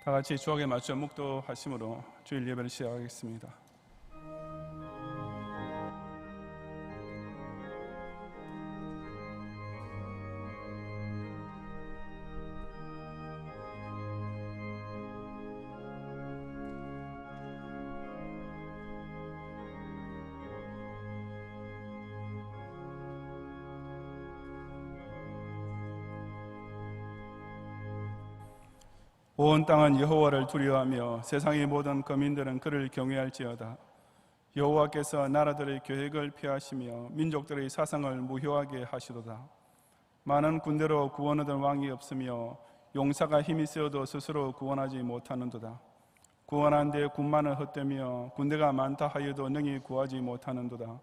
다 같이 주옥에 맞춰 묵도하심으로 주일 예배를 시작하겠습니다. 온 땅은 여호와를 두려워하며 세상의 모든 거민들은 그를 경외할지어다. 여호와께서 나라들의 계획을 피하시며 민족들의 사상을 무효하게 하시도다. 많은 군대로 구원 얻은 왕이 없으며 용사가 힘이 세어도 스스로 구원하지 못하는도다. 구원한 데 군만은 헛되며 군대가 많다 하여도 능히 구하지 못하는도다.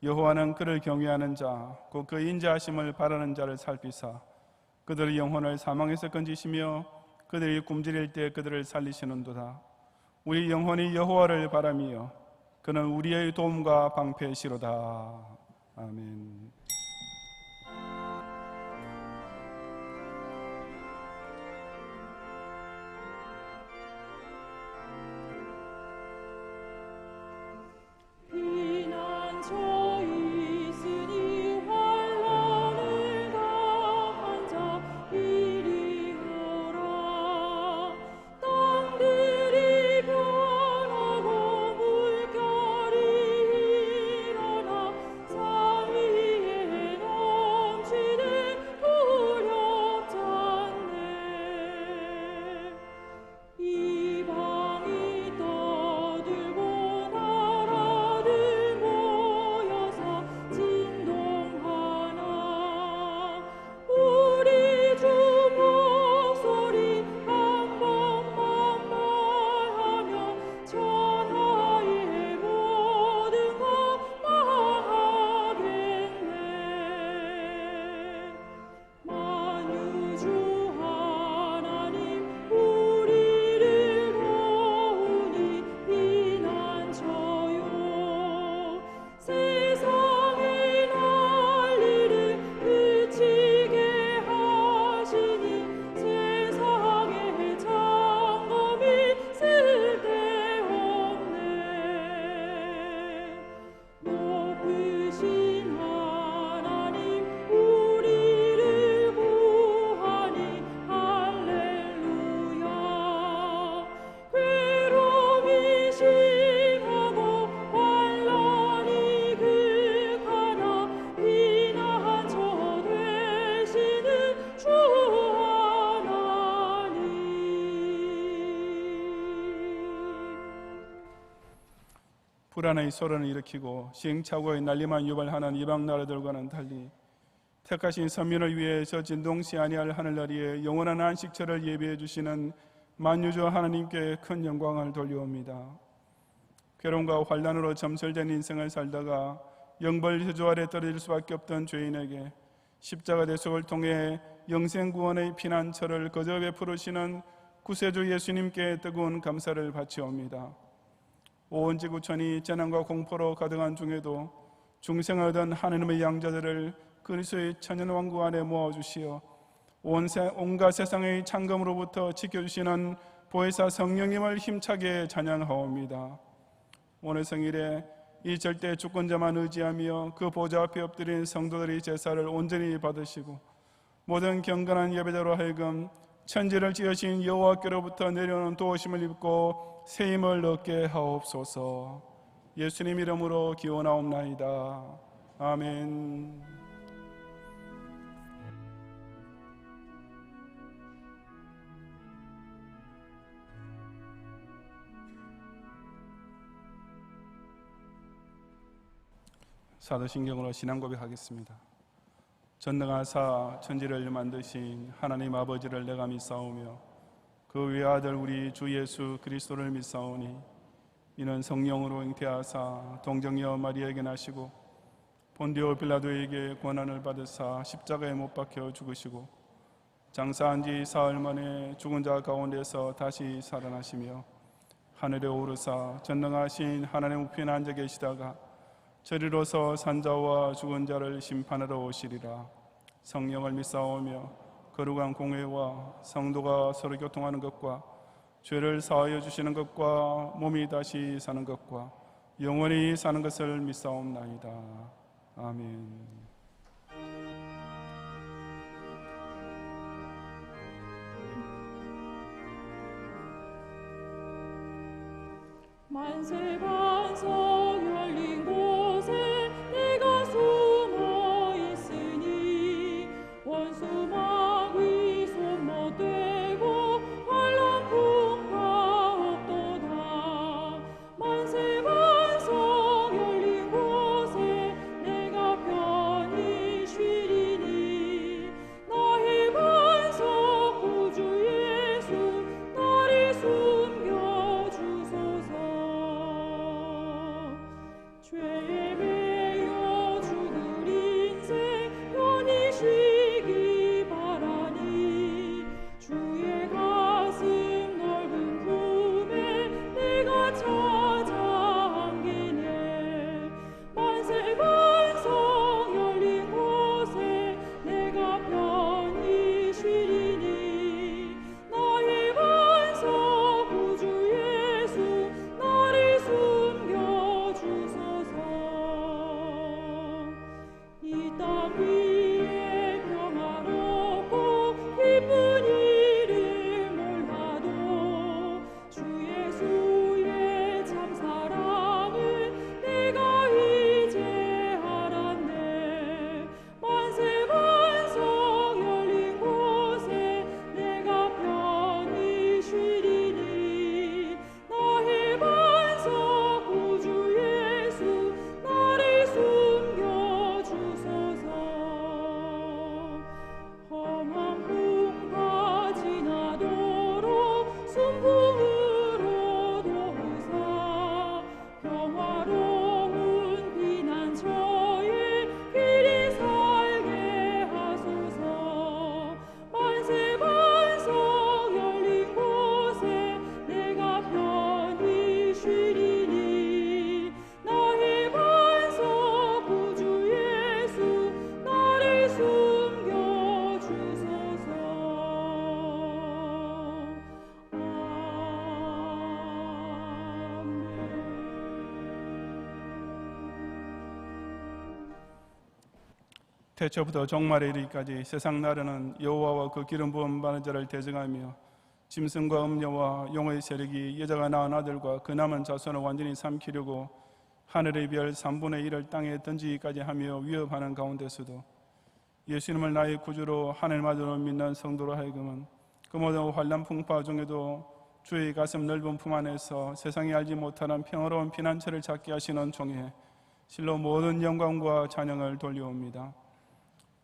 여호와는 그를 경외하는 자 곧 그 인자하심을 바라는 자를 살피사 그들의 영혼을 사망에서 건지시며 그들이 굶주릴 때 그들을 살리시는도다. 우리 영혼이 여호와를 바라며 그는 우리의 도움과 방패시로다. 아멘. 불안의 소란을 일으키고 시행착오의 난리만 유발하는 이방 나라들과는 달리 택하신 선민을 위해 저 진동치 아니할 하늘나리에 영원한 안식처를 예비해 주시는 만유주 하나님께 큰 영광을 돌려옵니다. 괴로움과 환난으로 점철된 인생을 살다가 영벌 저주 아래 떨어질 수밖에 없던 죄인에게 십자가 대속을 통해 영생구원의 피난처를 거저 베푸시는 구세주 예수님께 뜨거운 감사를 바치옵니다. 온 지구촌이 재난과 공포로 가득한 중에도 중생을 얻은 하느님의 양자들을 그리스도의 천연왕국 안에 모아주시어 온갖 세상의 창검으로부터 지켜주시는 보혜사 성령님을 힘차게 찬양하옵니다. 오늘 성일에 이 절대 주권자만 의지하며 그 보좌 앞에 엎드린 성도들의 제사를 온전히 받으시고 모든 경건한 예배자로 하여금 천지를 지으신 여호와께로부터 내려오는 도우심을 입고 새 힘을 얻게 하옵소서. 예수님 이름으로 기원하옵나이다. 아멘. 사도신경으로 신앙 고백하겠습니다. 전능하사 천지를 만드신 하나님 아버지를 내가 믿사오며 그 외아들 우리 주 예수 그리스도를 믿사오니 이는 성령으로 잉태하사 동정녀 마리아에게 나시고 본디오 빌라도에게 고난을 받으사 십자가에 못 박혀 죽으시고 장사한 지 사흘 만에 죽은 자 가운데서 다시 살아나시며 하늘에 오르사 전능하신 하나님 우편에 앉아 계시다가 저리로서 산자와 죽은 자를 심판하러 오시리라. 성령을 믿사오며 거룩한 공회와 성도가 서로 교통하는 것과 죄를 사하여 주시는 것과 몸이 다시 사는 것과 영원히 사는 것을 믿사옵나이다. 아멘. 만세 반석 열린 곳에 내가 숨어 있으니 원수 마귀 손 못 대고 환난 풍파 없도다. 만세 반석 열린 곳에 내가 편히 쉬리니 나의 반석 구주 예수 나를 숨겨 주소서. 죄에 매여 죽을 인생 편히 쉬기 바라니 주의 가슴 넓은 품에 내가 찾아 안기네. 만세 반석 열린 곳에 내가 편히 쉬리니 나의 반석 구주 예수 나를 숨겨 주소서. 이 땅 위에 평화롭고 기쁜 일을 몰라도 주 예수의 참 사랑을 내가 이제 알았네. 만세 반석 열린 곳에 내가 편히 쉬리니 나의 반석 구주 예수 나를 숨겨 주소서. 험한 풍파 지나도록 순풍으로 도우사 평화로운 피난처에 길이 살게 하소서. 만세 반석 열린 곳에 내가 편히 쉬리니 나의 반석 구주 예수 나를 숨겨 주소서. 태초부터 종말에 이르기까지 세상 나라는 여호와와 그 기름 부음 받은 자를 대적하며 짐승과 음녀와 용의 세력이 여자가 낳은 아들과 그 남은 자손을 완전히 삼키려고 하늘의 별 3분의 1을 땅에 던지기까지 하며 위협하는 가운데서도 예수님을 나의 구주로 하늘마저로 믿는 성도로 하여금은 그 모든 환난 풍파 중에도 주의 가슴 넓은 품 안에서 세상이 알지 못하는 평화로운 피난처를 찾게 하시는 종에 실로 모든 영광과 찬양을 돌려옵니다.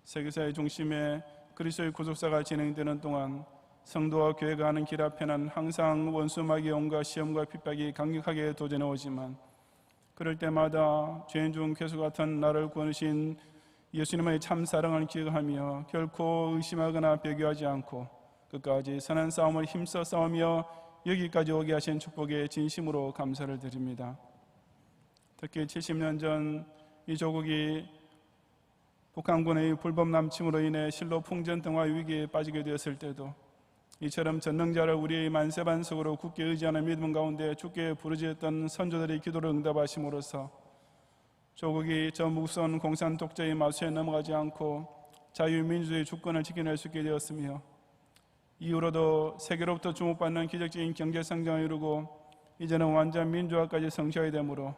세계사의 중심에 그리스도의 구속사가 진행되는 동안 성도와 교회가 하는 길 앞에는 항상 원수 마귀의 온갖 시험과 핍박이 강력하게 도전해 오지만 그럴 때마다 죄인 중 괴수 같은 나를 구원하신 예수님의 참 사랑을 기억하며 결코 의심하거나 배교하지 않고 끝까지 선한 싸움을 힘써 싸우며 여기까지 오게 하신 축복에 진심으로 감사를 드립니다. 특히 70년 전 이 조국이 북한군의 불법 남침으로 인해 실로 풍전등화 위기에 빠지게 되었을 때도 이처럼 전능자를 우리의 만세반석으로 굳게 의지하는 믿음 가운데 주께 부르짖었던 선조들의 기도를 응답하심으로써 조국이 저 무서운 공산 독재의 마수에 넘어가지 않고 자유민주주의 주권을 지켜낼 수 있게 되었으며 이후로도 세계로부터 주목받는 기적적인 경제성장을 이루고 이제는 완전 민주화까지 성취하게 되므로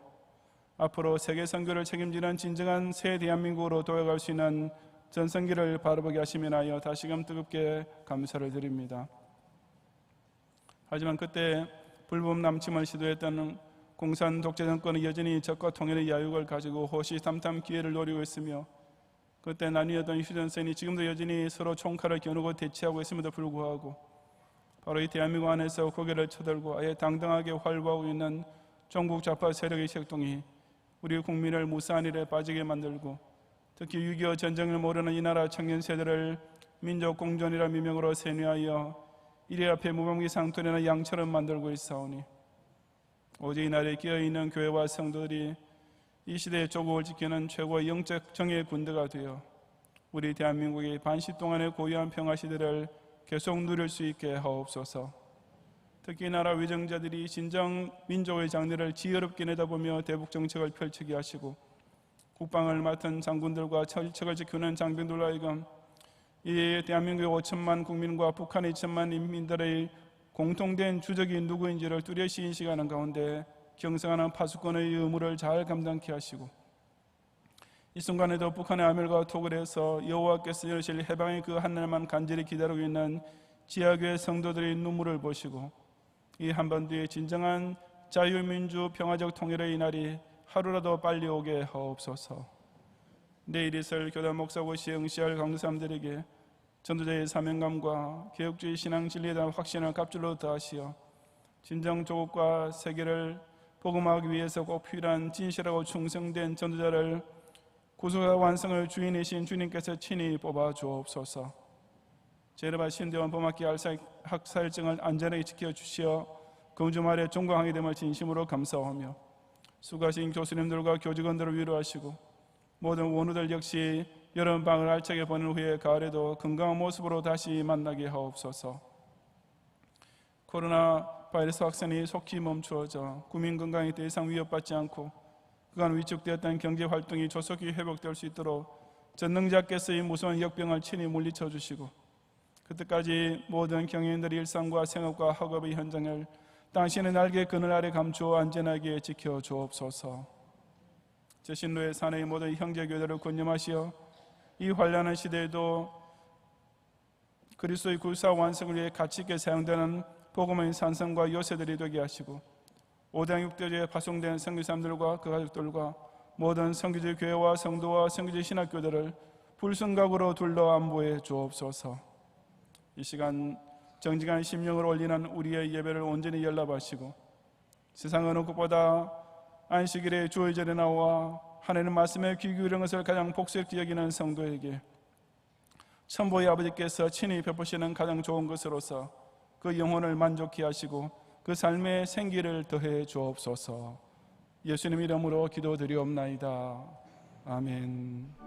앞으로 세계 선교를 책임지는 진정한 새 대한민국으로 도약할 수 있는 전성기를 바라보게 하시며 하여 다시금 뜨겁게 감사를 드립니다. 하지만 그때 불법 남침을 시도했던 공산 독재 정권은 여전히 적과 통일의 야욕을 가지고 호시탐탐 기회를 노리고 있으며 그때 나뉘었던 휴전선이 지금도 여전히 서로 총칼을 겨누고 대치하고 있음에도 불구하고 바로 이 대한민국 안에서 고개를 쳐들고 아예 당당하게 활보하고 있는 종북 좌파 세력의 색동이 우리 국민을 무사한 일에 빠지게 만들고 특히 6.25 전쟁을 모르는 이 나라 청년 세대를 민족 공존이라 미명으로 세뇌하여 이리 앞에 무방비 상투되는 양처럼 만들고 있사오니 오직 이 날에 끼어있는 교회와 성도들이 이 시대의 조국을 지키는 최고의 영적 정예의 군대가 되어 우리 대한민국의 반시 동안의 고유한 평화 시대를 계속 누릴 수 있게 하옵소서. 특히 나라 위정자들이 진정 민족의 장래를 지혜롭게 내다보며 대북 정책을 펼치게 하시고 국방을 맡은 장군들과 철책을 지키는 장병들로 하여금 이 대한민국의 5천만 국민과 북한의 2천만 인민들의 공통된 주적이 누구인지를 뚜렷이 인식하는 가운데 경성하는 파수꾼의 의무를 잘 감당케 하시고 이 순간에도 북한의 아멜과 토굴에서 여호와께서 이루실 해방의 그 하늘만 간절히 기다리고 있는 지하교회 성도들의 눈물을 보시고 이 한반도의 진정한 자유민주 평화적 통일의 날이 하루라도 빨리 오게 하옵소서. 내일 있을 교단 목사고시 응시할 강도 사람들에게 전도자의 사명감과 개혁주의 신앙 진리에 대한 확신을 갑절로 더하시어 진정 조국과 세계를 복음하기 위해서 꼭 필요한 진실하고 충성된 전도자를 구속과 완성을 주인이신 주님께서 친히 뽑아 주옵소서. 제르바 신대원 범학기 학살증을 안전하게 지켜주시어 금주말에 종강하게 됨을 진심으로 감사하며 수고하신 교수님들과 교직원들을 위로하시고 모든 원우들 역시 여름 방을 알차게 보낸 후에 가을에도 건강한 모습으로 다시 만나게 하옵소서. 코로나 바이러스 확산이 속히 멈추어져 국민 건강이 더 이상 위협받지 않고 그간 위축되었던 경제 활동이 조속히 회복될 수 있도록 전능자께서의 무서운 역병을 친히 물리쳐 주시고 그때까지 모든 경영인들의 일상과 생업과 학업의 현장을 당신의 날개 그늘 아래 감추어 안전하게 지켜 주옵소서. 제신로의 사내의 모든 형제교회들을 권념하시어 이 환란한 시대에도 그리스도의 굴사 완성을 위해 가치 있게 사용되는 복음의 산성과 요새들이 되게 하시고 5대 6대주에 파송된 선교사님들과 그 가족들과 모든 선교지 교회와 성도와 선교지 신학교들을 불순각으로 둘러 안보해 주옵소서. 이 시간 정직한 심령을 올리는 우리의 예배를 온전히 연락하시고 세상 어느 것보다 안식일에 주의 절에 나와 하나님 말씀에 귀 기울이는 것을 가장 복스럽게 여기는 성도에게 천부의 아버지께서 친히 베푸시는 가장 좋은 것으로서 그 영혼을 만족케 하시고 그 삶에 생기를 더해 주옵소서. 예수님 이름으로 기도드리옵나이다. 아멘.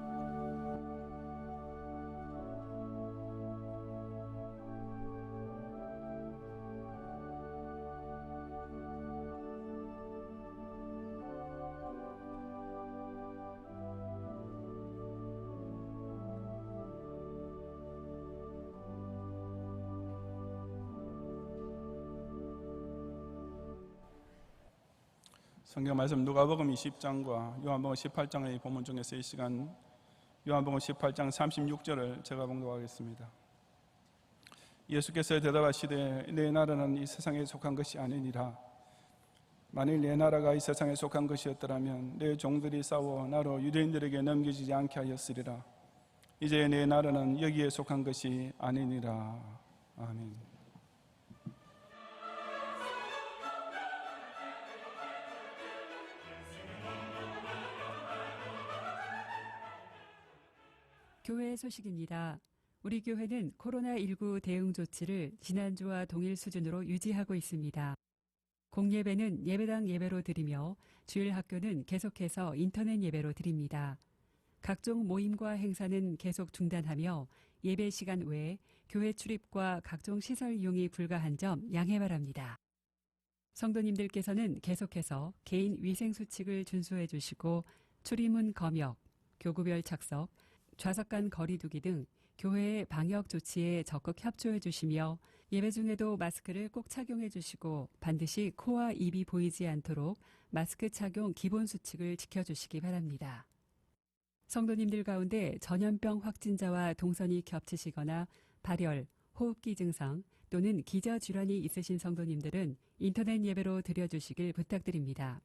성경 말씀 누가복음 20장과 요한복음 18장의 본문 중에서 이 시간 요한복음 18장 36절을 제가 봉독하겠습니다. 예수께서 대답하시되 내 나라는 이 세상에 속한 것이 아니니라. 만일 내 나라가 이 세상에 속한 것이었더라면 내 종들이 싸워 나로 유대인들에게 넘겨지지 않게 하였으리라. 이제 내 나라는 여기에 속한 것이 아니니라. 아멘. 교회 소식입니다. 우리 교회는 코로나19 대응 조치를 지난주와 동일 수준으로 유지하고 있습니다. 공예배는 예배당 예배로 드리며 주일 학교는 계속해서 인터넷 예배로 드립니다. 각종 모임과 행사는 계속 중단하며 예배 시간 외에 교회 출입과 각종 시설 이용이 불가한 점 양해 바랍니다. 성도님들께서는 계속해서 개인 위생 수칙을 준수해 주시고 출입문 검역, 교구별 착석, 좌석 간 거리 두기 등 교회의 방역 조치에 적극 협조해 주시며 예배 중에도 마스크를 꼭 착용해 주시고 반드시 코와 입이 보이지 않도록 마스크 착용 기본 수칙을 지켜주시기 바랍니다. 성도님들 가운데 전염병 확진자와 동선이 겹치시거나 발열, 호흡기 증상 또는 기저질환이 있으신 성도님들은 인터넷 예배로 드려주시길 부탁드립니다.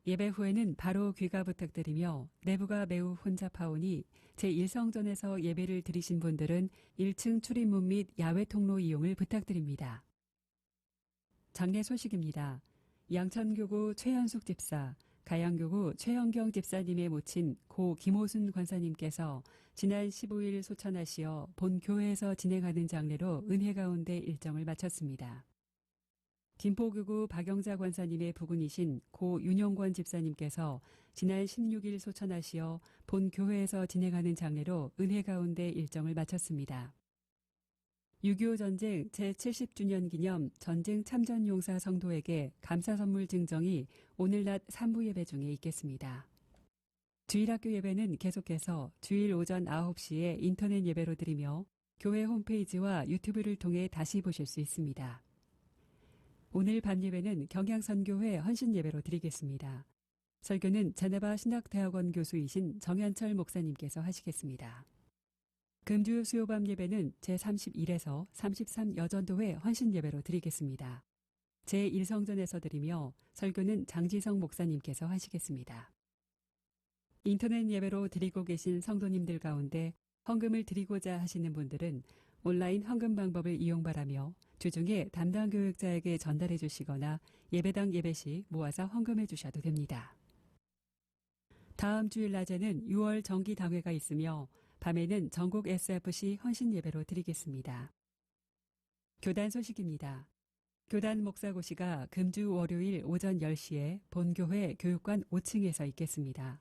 예배 후에는 바로 귀가 부탁드리며 내부가 매우 혼잡하오니 제1성전에서 예배를 드리신 분들은 1층 출입문 및 야외 통로 이용을 부탁드립니다. 장례 소식입니다. 양천교구 최현숙 집사, 가양교구 최현경 집사님의 모친 고 김호순 권사님께서 지난 15일 소천하시어 본 교회에서 진행하는 장례로 은혜 가운데 일정을 마쳤습니다. 김포교구 박영자 권사님의 부군이신 고 윤용권 집사님께서 지난 16일 소천하시어 본 교회에서 진행하는 장례로 은혜 가운데 일정을 마쳤습니다. 6.25 전쟁 제70주년 기념 전쟁 참전용사 성도에게 감사 선물 증정이 오늘 낮 3부 예배 중에 있겠습니다. 주일학교 예배는 계속해서 주일 오전 9시에 인터넷 예배로 드리며 교회 홈페이지와 유튜브를 통해 다시 보실 수 있습니다. 오늘 밤 예배는 경향선교회 헌신 예배로 드리겠습니다. 설교는 제네바 신학대학원 교수이신 정현철 목사님께서 하시겠습니다. 금주 수요밤 예배는 제31에서 33 여전도회 헌신 예배로 드리겠습니다. 제1성전에서 드리며 설교는 장지성 목사님께서 하시겠습니다. 인터넷 예배로 드리고 계신 성도님들 가운데 헌금을 드리고자 하시는 분들은 온라인 헌금 방법을 이용 바라며 주중에 담당 교육자에게 전달해 주시거나 예배당 예배 시 모아서 헌금해 주셔도 됩니다. 다음 주일 낮에는 6월 정기 당회가 있으며 밤에는 전국 SFC 헌신 예배로 드리겠습니다. 교단 소식입니다. 교단 목사고시가 금주 월요일 오전 10시에 본교회 교육관 5층에서 있겠습니다.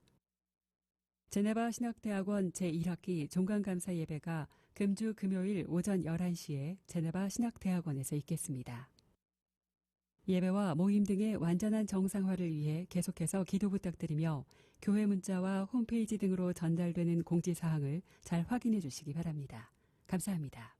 제네바 신학대학원 제1학기 종강감사 예배가 금주 금요일 오전 11시에 제네바 신학대학원에서 있겠습니다. 예배와 모임 등의 완전한 정상화를 위해 계속해서 기도 부탁드리며 교회 문자와 홈페이지 등으로 전달되는 공지사항을 잘 확인해 주시기 바랍니다. 감사합니다.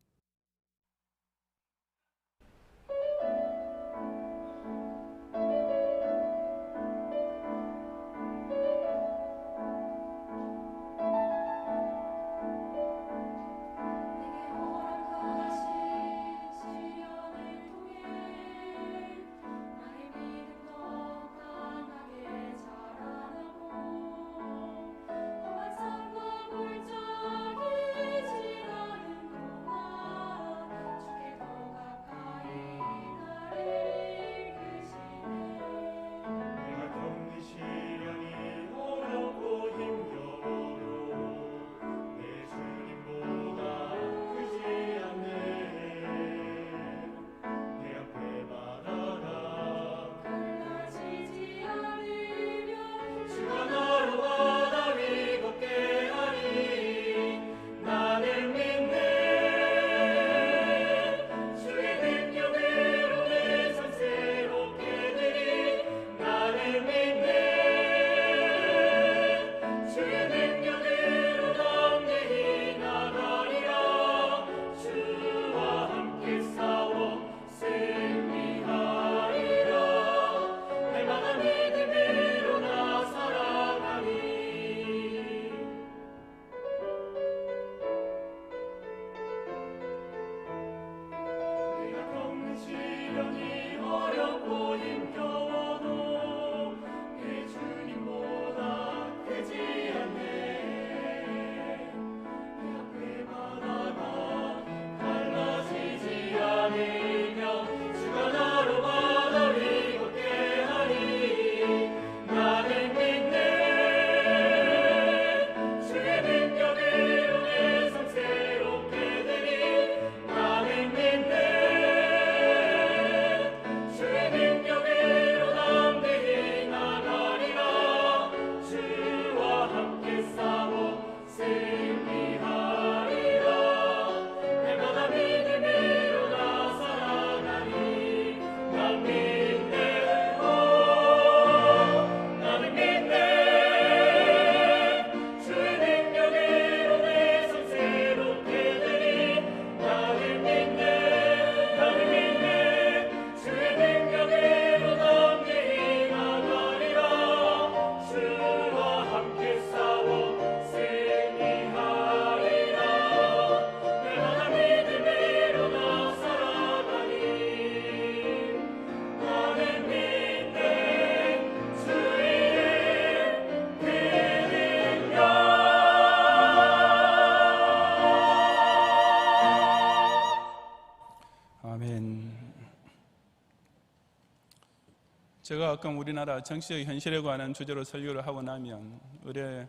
제가 가끔 우리나라 정치적 현실에 관한 주제로 설교를 하고 나면 의뢰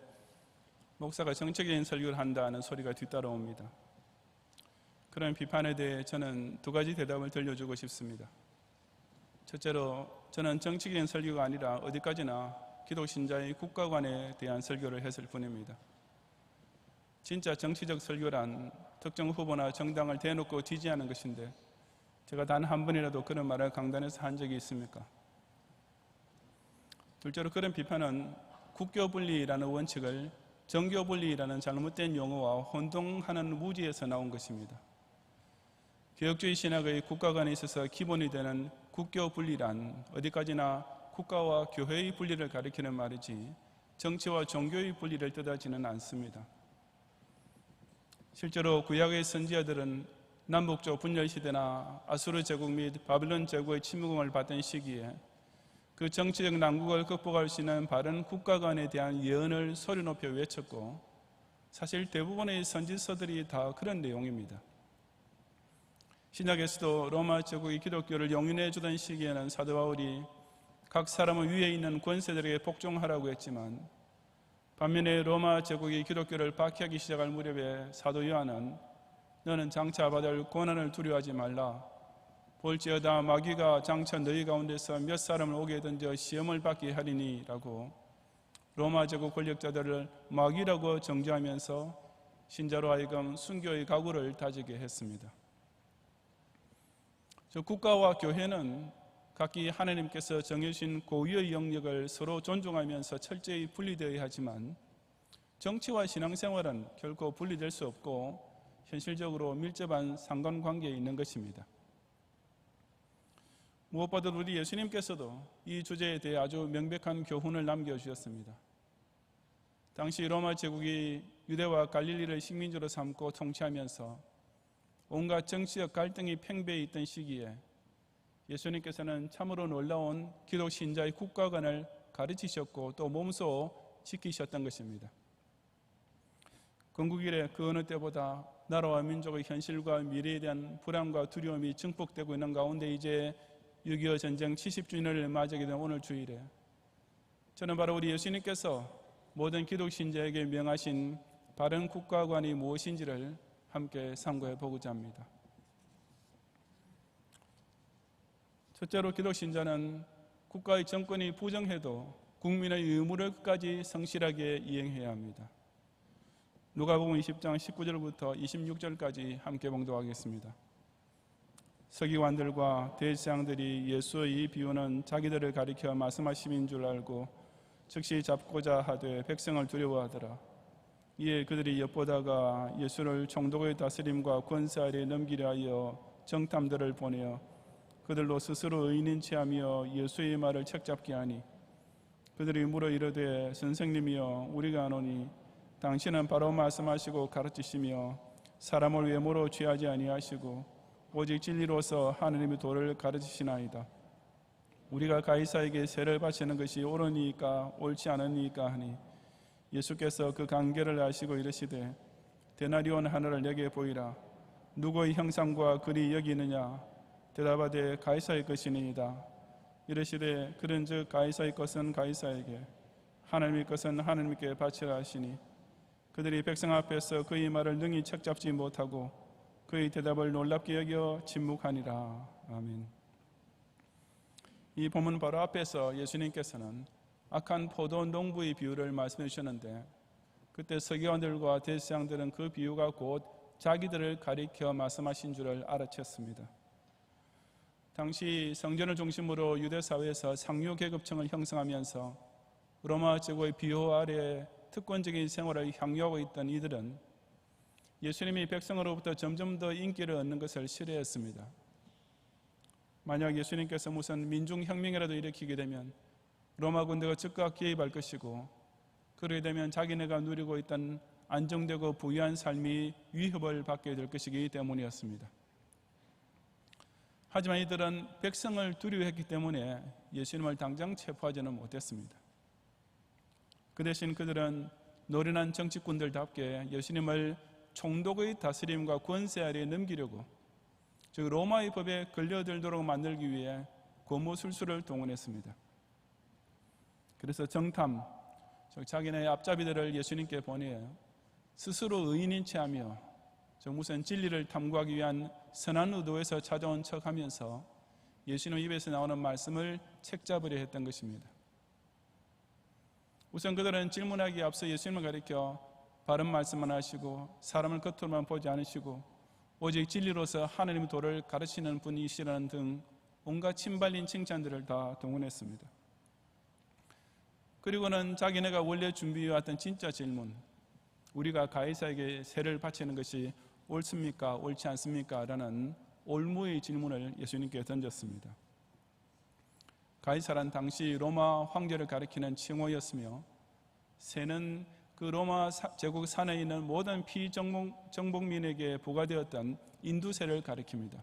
목사가 정치적인 설교를 한다는 소리가 뒤따라옵니다. 그런 비판에 대해 저는 두 가지 대답을 들려주고 싶습니다. 첫째로 저는 정치적인 설교가 아니라 어디까지나 기독신자의 국가관에 대한 설교를 했을 뿐입니다. 진짜 정치적 설교란 특정 후보나 정당을 대놓고 지지하는 것인데 제가 단 한 번이라도 그런 말을 강단에서 한 적이 있습니까? 둘째로 그런 비판은 국교분리라는 원칙을 정교분리라는 잘못된 용어와 혼동하는 무지에서 나온 것입니다. 개혁주의 신학의 국가 간에 있어서 기본이 되는 국교분리란 어디까지나 국가와 교회의 분리를 가리키는 말이지 정치와 종교의 분리를 뜻하지는 않습니다. 실제로 구약의 선지자들은 남북조 분열 시대나 아수르 제국 및 바빌론 제국의 침공을 받던 시기에 그 정치적 난국을 극복할 수 있는 바른 국가 간에 대한 예언을 소리 높여 외쳤고 사실 대부분의 선지서들이 다 그런 내용입니다. 신약에서도 로마 제국이 기독교를 용인해 주던 시기에는 사도 바울이 각 사람은 위에 있는 권세들에게 복종하라고 했지만 반면에 로마 제국이 기독교를 박해하기 시작할 무렵에 사도 요한은 너는 장차 받을 고난을 두려워하지 말라. 볼지어다 마귀가 장차 너희 가운데서 몇 사람을 오게 던져 시험을 받게 하리니 라고 로마 제국 권력자들을 마귀라고 정죄하면서 신자로 하여금 순교의 각오를 다지게 했습니다. 국가와 교회는 각기 하나님께서 정해주신 고유의 영역을 서로 존중하면서 철저히 분리되어야 하지만 정치와 신앙생활은 결코 분리될 수 없고 현실적으로 밀접한 상관관계에 있는 것입니다. 무엇보다 우리 예수님께서도 이 주제에 대해 아주 명백한 교훈을 남겨주셨습니다. 당시 로마 제국이 유대와 갈릴리를 식민지로 삼고 통치하면서 온갖 정치적 갈등이 팽배해 있던 시기에 예수님께서는 참으로 놀라운 기독 신자의 국가관을 가르치셨고 또 몸소 지키셨던 것입니다. 건국 이래 그 어느 때보다 나라와 민족의 현실과 미래에 대한 불안과 두려움이 증폭되고 있는 가운데 이제 6.25 전쟁 70주년을 맞이하게 된 오늘 주일에 저는 바로 우리 예수님께서 모든 기독 신자에게 명하신 바른 국가관이 무엇인지를 함께 상고해 보고자 합니다. 첫째로 기독 신자는 국가의 정권이 부정해도 국민의 의무를 끝까지 성실하게 이행해야 합니다. 누가복음 20장 19절부터 26절까지 함께 봉독하겠습니다. 서기관들과 대제사장들이 예수의 이 비유는 자기들을 가리켜 말씀하심인 줄 알고 즉시 잡고자 하되 백성을 두려워하더라. 이에 그들이 엿보다가 예수를 총독의 다스림과 권세 아래 넘기려 하여 정탐들을 보내어 그들로 스스로 의인인 체하며 예수의 말을 책잡게 하니 그들이 물어 이르되 선생님이여 우리가 아노니 당신은 바로 말씀하시고 가르치시며 사람을 외모로 취하지 아니하시고 오직 진리로서 하느님의 도를 가르치시나이다. 우리가 가이사에게 세를 바치는 것이 옳으니까 옳지 않으니까 하니 예수께서 그 관계를 아시고 이르시되 데나리온 하나를 내게 보이라. 누구의 형상과 글이 여기 있느냐? 대답하되 가이사의 것이니이다. 이르시되 그런즉 가이사의 것은 가이사에게 하나님의 것은 하나님께 바치라 하시니 그들이 백성 앞에서 그의 말을 능히 책잡지 못하고 그의 대답을 놀랍게 여겨 침묵하니라. 아멘. 이 본문 바로 앞에서 예수님께서는 악한 포도 농부의 비유를 말씀해 주셨는데 그때 서기관들과 대제사장들은 그 비유가 곧 자기들을 가리켜 말씀하신 줄을 알아챘습니다. 당시 성전을 중심으로 유대 사회에서 상류 계급층을 형성하면서 로마 제국의 비호 아래 특권적인 생활을 향유하고 있던 이들은 예수님이 백성으로부터 점점 더 인기를 얻는 것을 싫어했습니다. 만약 예수님께서 무슨 민중혁명이라도 일으키게 되면 로마 군대가 즉각 개입할 것이고 그러게 되면 자기네가 누리고 있던 안정되고 부유한 삶이 위협을 받게 될 것이기 때문이었습니다. 하지만 이들은 백성을 두려워했기 때문에 예수님을 당장 체포하지는 못했습니다. 그 대신 그들은 노련한 정치꾼들답게 예수님을 총독의 다스림과 권세 아래에 넘기려고 즉 로마의 법에 걸려들도록 만들기 위해 고무술수를 동원했습니다. 그래서 정탐, 즉 자기네 앞잡이들을 예수님께 보내어 스스로 의인인 체하며 무슨 진리를 탐구하기 위한 선한 의도에서 찾아온 척하면서 예수님 입에서 나오는 말씀을 책잡으려 했던 것입니다. 우선 그들은 질문하기에 앞서 예수님을 가리켜 바른 말씀만 하시고 사람을 겉으로만 보지 않으시고 오직 진리로서 하나님의 도를 가르치는 분이시라는 등 온갖 침발린 칭찬들을 다 동원했습니다. 그리고는 자기네가 원래 준비해왔던 진짜 질문, 우리가 가이사에게 세를 바치는 것이 옳습니까? 옳지 않습니까? 라는 올무의 질문을 예수님께 던졌습니다. 가이사란 당시 로마 황제를 가리키는 칭호였으며 세는 그 로마 제국 산에 있는 모든 피정복민에게 부과되었던 인두세를 가리킵니다.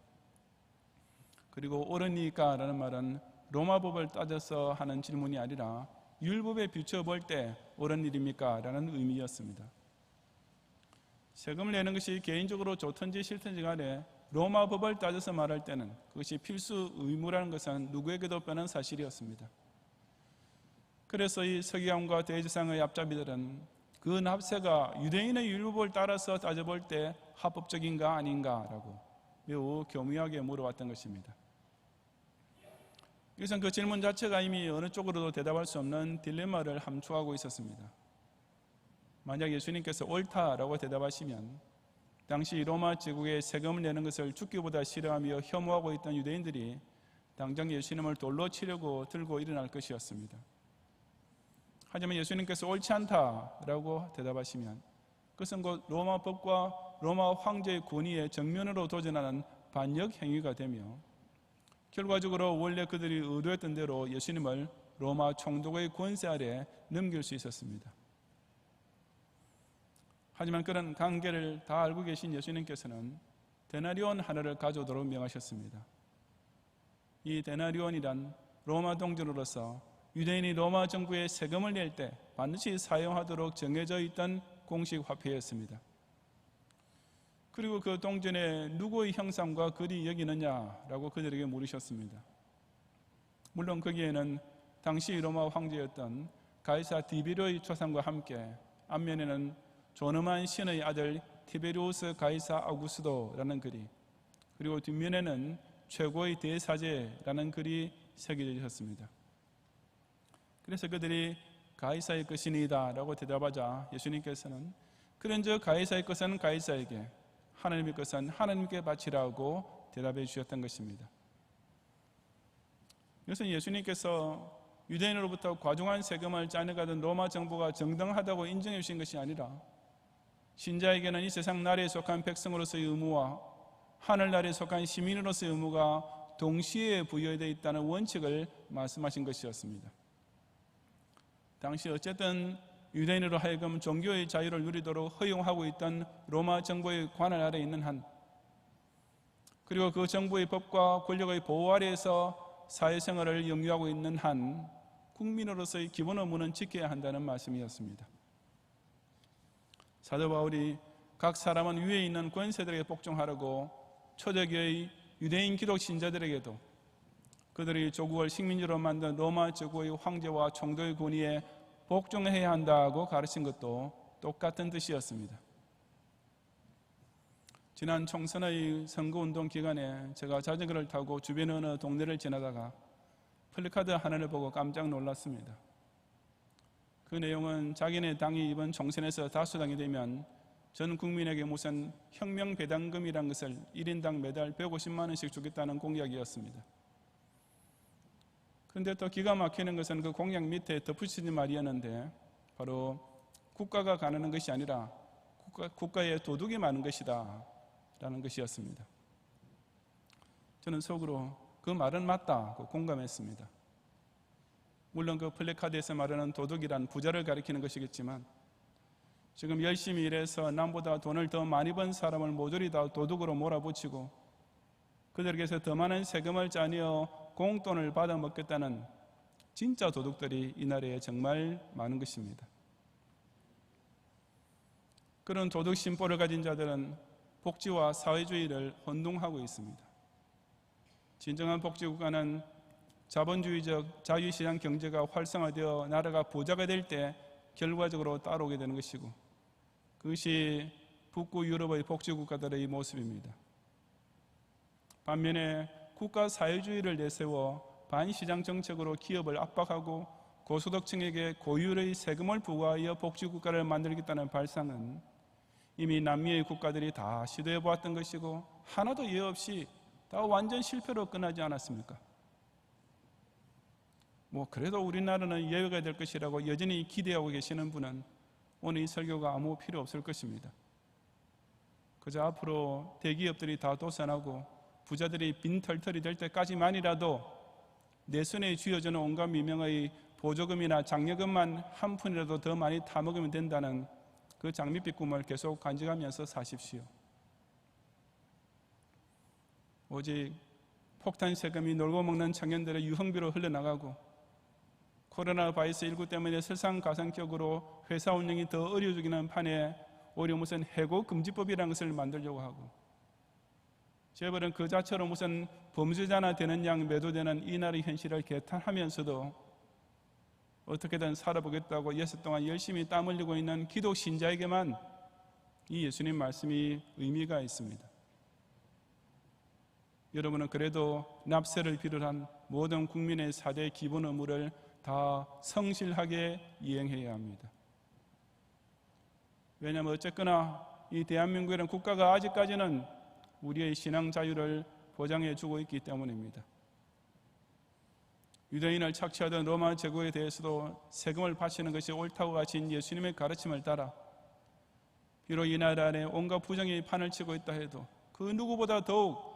그리고 옳으니까라는 말은 로마 법을 따져서 하는 질문이 아니라 율법에 비춰볼 때 옳은 일입니까? 라는 의미였습니다. 세금을 내는 것이 개인적으로 좋든지 싫든지 간에 로마 법을 따져서 말할 때는 그것이 필수 의무라는 것은 누구에게도 뻔한 사실이었습니다. 그래서 이 서기관과 대제사장의 앞잡이들은 그 납세가 유대인의 율법을 따라서 따져볼 때 합법적인가 아닌가라고 매우 교묘하게 물어왔던 것입니다. 이것은 그 질문 자체가 이미 어느 쪽으로도 대답할 수 없는 딜레마를 함축하고 있었습니다. 만약 예수님께서 옳다라고 대답하시면 당시 로마 제국에 세금을 내는 것을 죽기보다 싫어하며 혐오하고 있던 유대인들이 당장 예수님을 돌로 치려고 들고 일어날 것이었습니다. 하지만 예수님께서 옳지 않다라고 대답하시면 그것은 곧 로마 법과 로마 황제의 권위에 정면으로 도전하는 반역 행위가 되며 결과적으로 원래 그들이 의도했던 대로 예수님을 로마 총독의 권세 아래 넘길 수 있었습니다. 하지만 그런 관계를 다 알고 계신 예수님께서는 데나리온 하나를 가져오도록 명하셨습니다. 이 데나리온이란 로마 동전으로서 유대인이 로마 정부에 세금을 낼 때 반드시 사용하도록 정해져 있던 공식 화폐였습니다. 그리고 그 동전에 누구의 형상과 글이 여기 있느냐라고 그들에게 물으셨습니다. 물론 거기에는 당시 로마 황제였던 가이사 디베리오의 초상과 함께 앞면에는 존엄한 신의 아들 티베리우스 가이사 아우구스도라는 글이, 그리고 뒷면에는 최고의 대사제라는 글이 새겨져 있었습니다. 그래서 그들이 가이사의 것이니이다 라고 대답하자 예수님께서는 그런즉 가이사의 것은 가이사에게, 하나님의 것은 하나님께 바치라고 대답해 주셨던 것입니다. 이것은 예수님께서 유대인으로부터 과중한 세금을 짜내가던 로마 정부가 정당하다고 인정해 주신 것이 아니라 신자에게는 이 세상 나라에 속한 백성으로서의 의무와 하늘나라에 속한 시민으로서의 의무가 동시에 부여되어 있다는 원칙을 말씀하신 것이었습니다. 당시 어쨌든 유대인으로 하여금 종교의 자유를 누리도록 허용하고 있던 로마 정부의 관할 아래에 있는 한, 그리고 그 정부의 법과 권력의 보호 아래에서 사회생활을 영위하고 있는 한 국민으로서의 기본 의무는 지켜야 한다는 말씀이었습니다. 사도 바울이 각 사람은 위에 있는 권세들에게 복종하라고 초대교회의 유대인 기독 신자들에게도 그들이 조국을 식민지로 만든 로마 제국의 황제와 총독의 권위에 복종해야 한다고 가르친 것도 똑같은 뜻이었습니다. 지난 총선의 선거운동 기간에 제가 자전거를 타고 주변 어느 동네를 지나다가 플래카드 하나를 보고 깜짝 놀랐습니다. 그 내용은 자기네 당이 이번 총선에서 다수당이 되면 전 국민에게 무슨 혁명 배당금이란 것을 1인당 매달 150만 원씩 주겠다는 공약이었습니다. 그런데 또 기가 막히는 것은 그 공약 밑에 덧붙이는 말이었는데 바로 국가가 가르는 것이 아니라 국가에 도둑이 많은 것이다 라는 것이었습니다. 저는 속으로 그 말은 맞다고 공감했습니다. 물론 그 플래카드에서 말하는 도둑이란 부자를 가리키는 것이겠지만 지금 열심히 일해서 남보다 돈을 더 많이 번 사람을 모조리 다 도둑으로 몰아붙이고 그들에게서 더 많은 세금을 짜내어 공돈을 받아 먹겠다는 진짜 도둑들이 이 나라에 정말 많은 것입니다. 그런 도둑 심보를 가진 자들은 복지와 사회주의를 혼동하고 있습니다. 진정한 복지국가는 자본주의적 자유시장 경제가 활성화되어 나라가 부자가 될 때 결과적으로 따라오게 되는 것이고 그것이 북구 유럽의 복지국가들의 모습입니다. 반면에 국가 사회주의를 내세워 반시장 정책으로 기업을 압박하고 고소득층에게 고율의 세금을 부과하여 복지국가를 만들겠다는 발상은 이미 남미의 국가들이 다 시도해 보았던 것이고 하나도 예외 없이 다 완전 실패로 끝나지 않았습니까? 그래도 우리나라는 예외가 될 것이라고 여전히 기대하고 계시는 분은 오늘 이 설교가 아무 필요 없을 것입니다. 그저 앞으로 대기업들이 다 도산하고 부자들이 빈털털이 될 때까지만이라도 내 손에 쥐어주는 온갖 미명의 보조금이나 장려금만 한 푼이라도 더 많이 타먹으면 된다는 그 장밋빛 꿈을 계속 간직하면서 사십시오. 오직 폭탄 세금이 놀고 먹는 청년들의 유흥비로 흘러나가고 코로나 바이러스 19 때문에 설상가상격으로 회사 운영이 더 어려워지는 판에 오히려 무슨 해고 금지법이라는 것을 만들려고 하고 재벌은 그 자체로 무슨 범죄자나 되는 양 매도되는 이 나라의 현실을 개탄하면서도 어떻게든 살아보겠다고 예수 동안 열심히 땀 흘리고 있는 기독 신자에게만 이 예수님 말씀이 의미가 있습니다. 여러분은 그래도 납세를 비롯한 모든 국민의 4대 기본 의무를 다 성실하게 이행해야 합니다. 왜냐하면 어쨌거나 이 대한민국이라는 국가가 아직까지는 우리의 신앙 자유를 보장해 주고 있기 때문입니다. 유대인을 착취하던 로마 제국에 대해서도 세금을 바치는 것이 옳다고 가르친 예수님의 가르침을 따라 비록 이 나라 안에 온갖 부정이 판을 치고 있다 해도 그 누구보다 더욱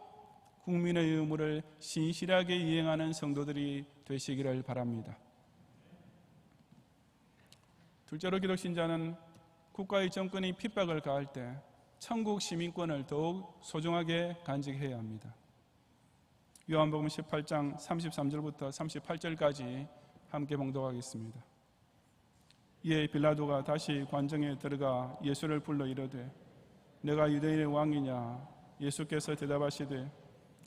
국민의 의무를 신실하게 이행하는 성도들이 되시기를 바랍니다. 둘째로 기독신자는 국가의 정권이 핍박을 가할 때 천국 시민권을 더욱 소중하게 간직해야 합니다. 요한복음 18장 33절부터 38절까지 함께 봉독하겠습니다. 이에 빌라도가 다시 관정에 들어가 예수를 불러 이르되 내가 유대인의 왕이냐? 예수께서 대답하시되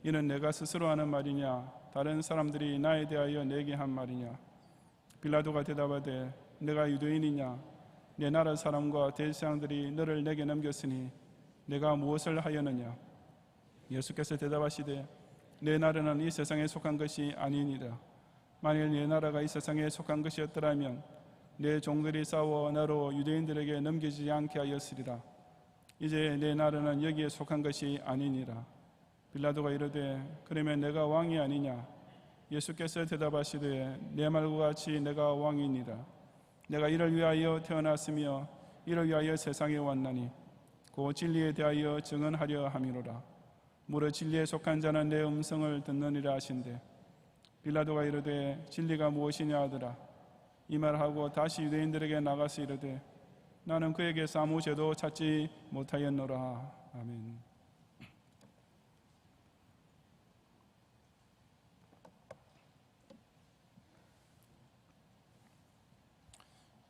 이는 내가 스스로 하는 말이냐? 다른 사람들이 나에 대하여 내게 한 말이냐? 빌라도가 대답하되 내가 유대인이냐? 내 나라 사람과 대제사장들이 너를 내게 넘겼으니 내가 무엇을 하였느냐? 예수께서 대답하시되 내 나라는 이 세상에 속한 것이 아니니라. 만일 내 나라가 이 세상에 속한 것이었더라면 내 종들이 싸워 나로 유대인들에게 넘기지 않게 하였으리라. 이제 내 나라는 여기에 속한 것이 아니니라. 빌라도가 이르되 그러면 내가 왕이 아니냐? 예수께서 대답하시되 내 말과 같이 내가 왕이니라. 내가 이를 위하여 태어났으며 이를 위하여 세상에 왔나니 곧 진리에 대하여 증언하려 함이로라. 무릇 진리에 속한 자는 내 음성을 듣느니라 하신대 빌라도가 이르되 진리가 무엇이냐 하더라. 이 말하고 다시 유대인들에게 나가서 이르되 나는 그에게서 아무 죄도 찾지 못하였노라. 아멘.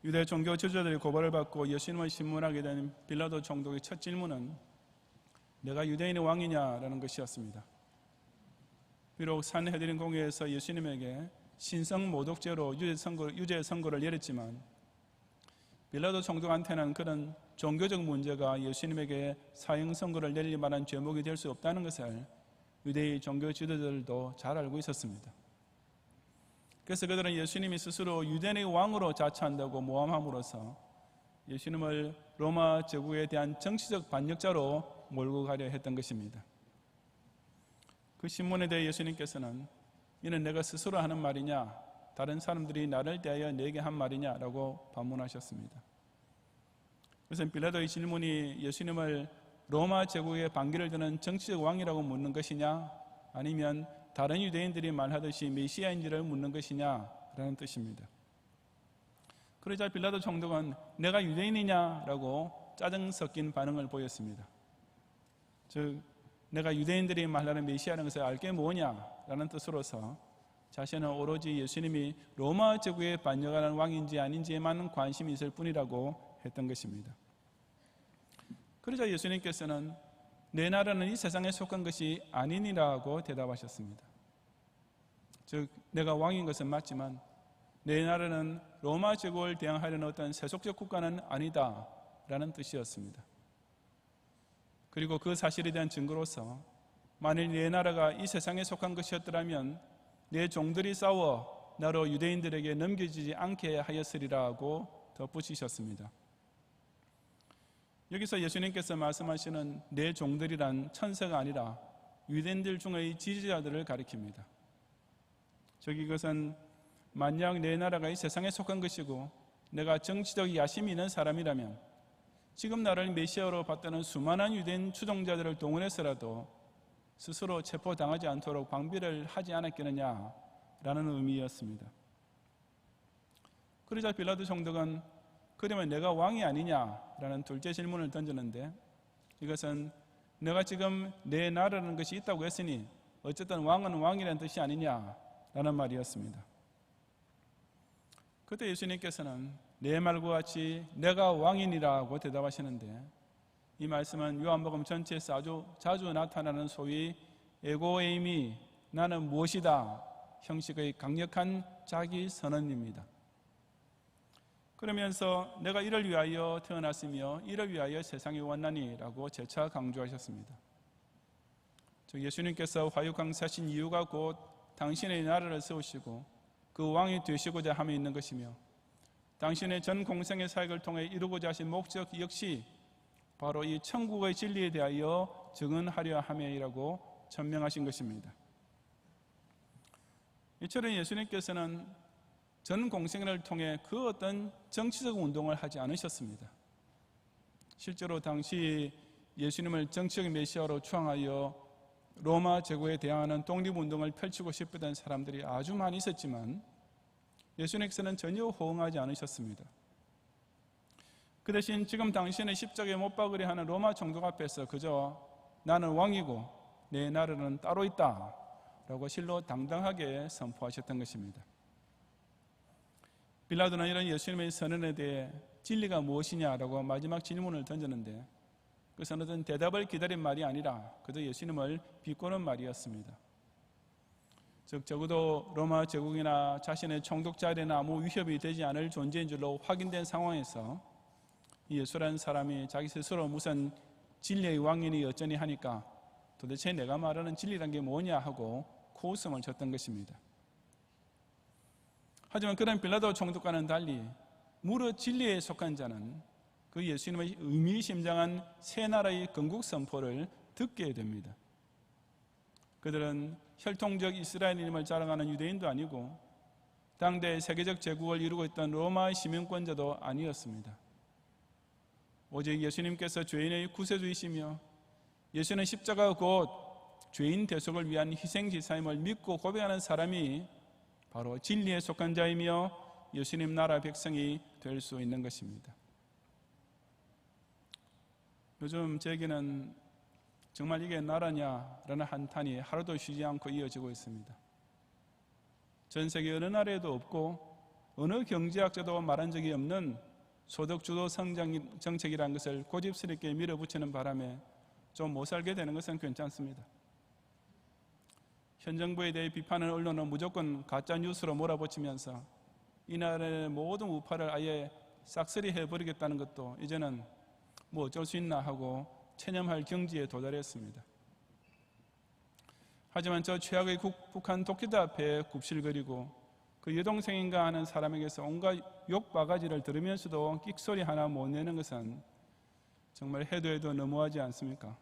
유대 종교 지도자들의 고발을 받고 예수님을 신문하게 된 빌라도 총독의 첫 질문은 내가 유대인의 왕이냐라는 것이었습니다. 비록 산헤드린 공회에서 예수님에게 신성 모독죄로 유죄 선고를 내렸지만 빌라도 총독한테는 그런 종교적 문제가 예수님에게 사형 선고를 내릴 만한 죄목이 될 수 없다는 것을 유대의 종교 지도자들도 잘 알고 있었습니다. 그래서 그들은 예수님이 스스로 유대인의 왕으로 자처한다고 모함함으로써 예수님을 로마 제국에 대한 정치적 반역자로 몰고 가려 했던 것입니다. 그 신문에 대해 예수님께서는 이는 내가 스스로 하는 말이냐? 다른 사람들이 나를 대하여 내게 한 말이냐? 라고 반문하셨습니다. 그래서 빌라도의 질문이 예수님을 로마 제국의 반기를 드는 정치적 왕이라고 묻는 것이냐? 아니면 다른 유대인들이 말하듯이 메시아인지를 묻는 것이냐라는 뜻입니다. 그러자 빌라도 총독은 내가 유대인이냐라고 짜증 섞인 반응을 보였습니다. 즉 내가 유대인들이 말하는 메시아라는 것을 알게 뭐냐라는 뜻으로서 자신은 오로지 예수님이 로마 제국에 반역하는 왕인지 아닌지에만 관심이 있을 뿐이라고 했던 것입니다. 그러자 예수님께서는 내 나라는 이 세상에 속한 것이 아니니라고 대답하셨습니다. 즉 내가 왕인 것은 맞지만 내 나라는 로마 제국을 대항하려는 어떤 세속적 국가는 아니다라는 뜻이었습니다. 그리고 그 사실에 대한 증거로서 만일 내 나라가 이 세상에 속한 것이었더라면 내 종들이 싸워 나로 유대인들에게 넘겨지지 않게 하였으리라고 덧붙이셨습니다. 여기서 예수님께서 말씀하시는 내 종들이란 천사가 아니라 유대인들 중의 지지자들을 가리킵니다. 즉 이것은 만약 내 나라가 이 세상에 속한 것이고 내가 정치적 야심이 있는 사람이라면 지금 나를 메시아로 받드는 수많은 유대인 추종자들을 동원해서라도 스스로 체포당하지 않도록 방비를 하지 않았겠느냐라는 의미였습니다. 그러자 빌라도 총독은 그러면 내가 왕이 아니냐라는 둘째 질문을 던졌는데, 이것은 내가 지금 내 나라라는 것이 있다고 했으니 어쨌든 왕은 왕이라는 뜻이 아니냐라는 말이었습니다. 그때 예수님께서는 내 말과 같이 내가 왕이니라고 대답하시는데, 이 말씀은 요한복음 전체에서 아주 자주 나타나는 소위 에고에이미, 나는 무엇이다 형식의 강력한 자기 선언입니다. 그러면서 내가 이를 위하여 태어났으며 이를 위하여 세상에 왔나니라고 재차 강조하셨습니다. 즉 예수님께서 화육 강사신 이유가 곧 당신의 나라를 세우시고 그 왕이 되시고자 함에 있는 것이며, 당신의 전 공생의 사역을 통해 이루고자 하신 목적 역시 바로 이 천국의 진리에 대하여 증언하려 함이라고 천명하신 것입니다. 이처럼 예수님께서는 전 공생을 통해 그 어떤 정치적 운동을 하지 않으셨습니다. 실제로 당시 예수님을 정치적 메시아로 추앙하여 로마 제국에 대항하는 독립운동을 펼치고 싶었던 사람들이 아주 많이 있었지만 예수님께서는 전혀 호응하지 않으셨습니다. 그 대신 지금 당신의 십자가에 못 박으려 하는 로마 총독 앞에서 그저 나는 왕이고 내 나라는 따로 있다 라고 실로 당당하게 선포하셨던 것입니다. 빌라도는 이런 예수님의 선언에 대해 진리가 무엇이냐라고 마지막 질문을 던졌는데, 그것은 어떤 대답을 기다린 말이 아니라 그저 예수님을 비꼬는 말이었습니다. 즉 적어도 로마 제국이나 자신의 총독 자리에는 아무 위협이 되지 않을 존재인 줄로 확인된 상황에서 이 예수라는 사람이 자기 스스로 무슨 진리의 왕이니 어쩌니 하니까 도대체 내가 말하는 진리란 게 뭐냐 하고 코웃음을 쳤던 것입니다. 하지만 그런 빌라도 총독과는 달리 무릇 진리에 속한 자는 그 예수님의 의미심장한 새 나라의 건국 선포를 듣게 됩니다. 그들은 혈통적 이스라엘인임을 자랑하는 유대인도 아니고 당대 세계적 제국을 이루고 있던 로마의 시민권자도 아니었습니다. 오직 예수님께서 죄인의 구세주이시며 예수는 십자가 곧 죄인 대속을 위한 희생지사임을 믿고 고백하는 사람이 바로 진리에 속한 자이며 예수님 나라 백성이 될 수 있는 것입니다. 요즘 제게는 정말 이게 나라냐라는 한탄이 하루도 쉬지 않고 이어지고 있습니다. 전 세계 어느 나라에도 없고 어느 경제학자도 말한 적이 없는 소득주도 성장 정책이라는 것을 고집스럽게 밀어붙이는 바람에 좀 못 살게 되는 것은 괜찮습니다. 현 정부에 대해 비판하는 언론은 무조건 가짜 뉴스로 몰아붙이면서 이 나라의 모든 우파를 아예 싹쓸이 해버리겠다는 것도 이제는 뭐 어쩔 수 있나 하고 체념할 경지에 도달했습니다. 하지만 저 최악의 북한 독재자 앞에 굽실거리고 그 여동생인가 하는 사람에게서 온갖 욕바가지를 들으면서도 끽소리 하나 못 내는 것은 정말 해도 해도 너무하지 않습니까?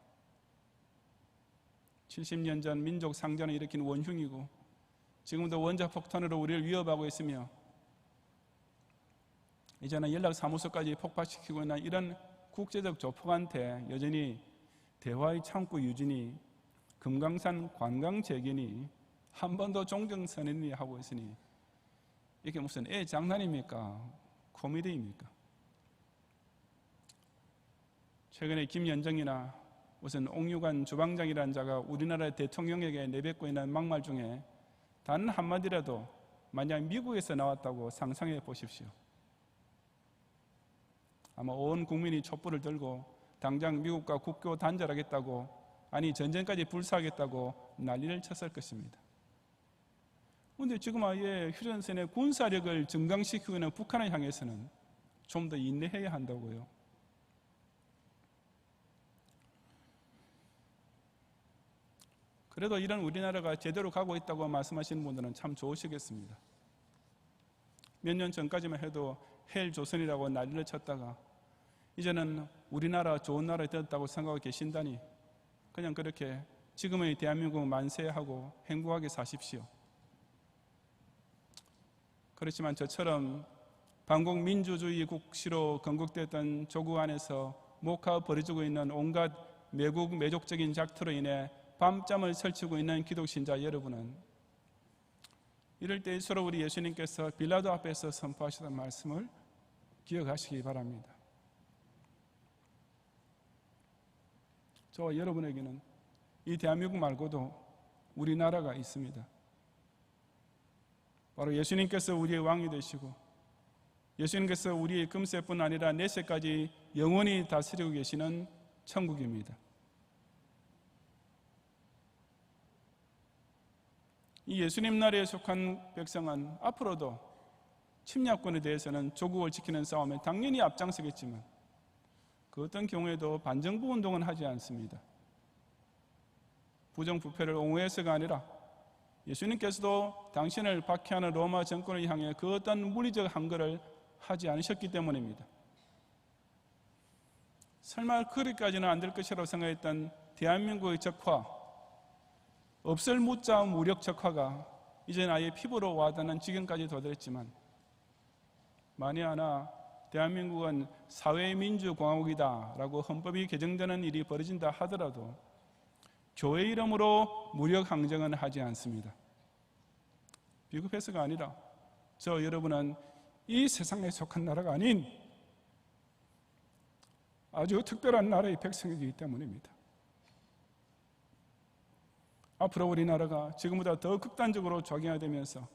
70년 전 민족 상전을 일으킨 원흉이고 지금도 원자폭탄으로 우리를 위협하고 있으며 이제는 연락사무소까지 폭파시키고 있는 이런 국제적 조폭한테 여전히 대화의 창구 유지니 금강산 관광 재개니 한 번도 종정선언이 하고 있으니 이게 무슨 애 장난입니까? 코미디입니까? 최근에 김연정이나 무슨 옥류관 주방장이라는 자가 우리나라 대통령에게 내뱉고 있는 막말 중에 단 한마디라도 만약 미국에서 나왔다고 상상해 보십시오. 아마 온 국민이 촛불을 들고 당장 미국과 국교 단절하겠다고, 아니 전쟁까지 불사하겠다고 난리를 쳤을 것입니다. 그런데 지금 아예 휴전선의 군사력을 증강시키고 있는 북한을 향해서는 좀 더 인내해야 한다고요. 그래도 이런 우리나라가 제대로 가고 있다고 말씀하시는 분들은 참 좋으시겠습니다. 몇 년 전까지만 해도 헬조선이라고 난리를 쳤다가 이제는 우리나라 좋은 나라가 되었다고 생각하고 계신다니 그냥 그렇게 지금의 대한민국 만세하고 행복하게 사십시오. 그렇지만 저처럼 반공민주주의 국시로 건국됐던 조국 안에서 목하 벌어지고 있는 온갖 매국 매족적인 작투로 인해 밤잠을 설치고 있는 기독신자 여러분은 이럴 때 서로 우리 예수님께서 빌라도 앞에서 선포하시던 말씀을 기억하시기 바랍니다. 저와 여러분에게는 이 대한민국 말고도 우리나라가 있습니다. 바로 예수님께서 우리의 왕이 되시고 예수님께서 우리의 금세뿐 아니라 내세까지 영원히 다스리고 계시는 천국입니다. 이 예수님 나라에 속한 백성은 앞으로도 침략군에 대해서는 조국을 지키는 싸움에 당연히 앞장서겠지만 그 어떤 경우에도 반정부 운동은 하지 않습니다. 부정부패를 옹호해서가 아니라 예수님께서도 당신을 박해하는 로마 정권을 향해 그 어떤 물리적 한거를 하지 않으셨기 때문입니다. 설마 그리까지는 안 될 것이라고 생각했던 대한민국의 적화, 없을 묻자 무력 적화가 이제는 아예 피부로 와닿는 지경까지 도달했지만 만에 하나 대한민국은 사회민주공화국이다라고 헌법이 개정되는 일이 벌어진다 하더라도 교회 이름으로 무력 항쟁은 하지 않습니다. 비급해서가 아니라 저 여러분은 이 세상에 속한 나라가 아닌 아주 특별한 나라의 백성이기 때문입니다. 앞으로 우리나라가 지금보다 더 극단적으로 적용되면서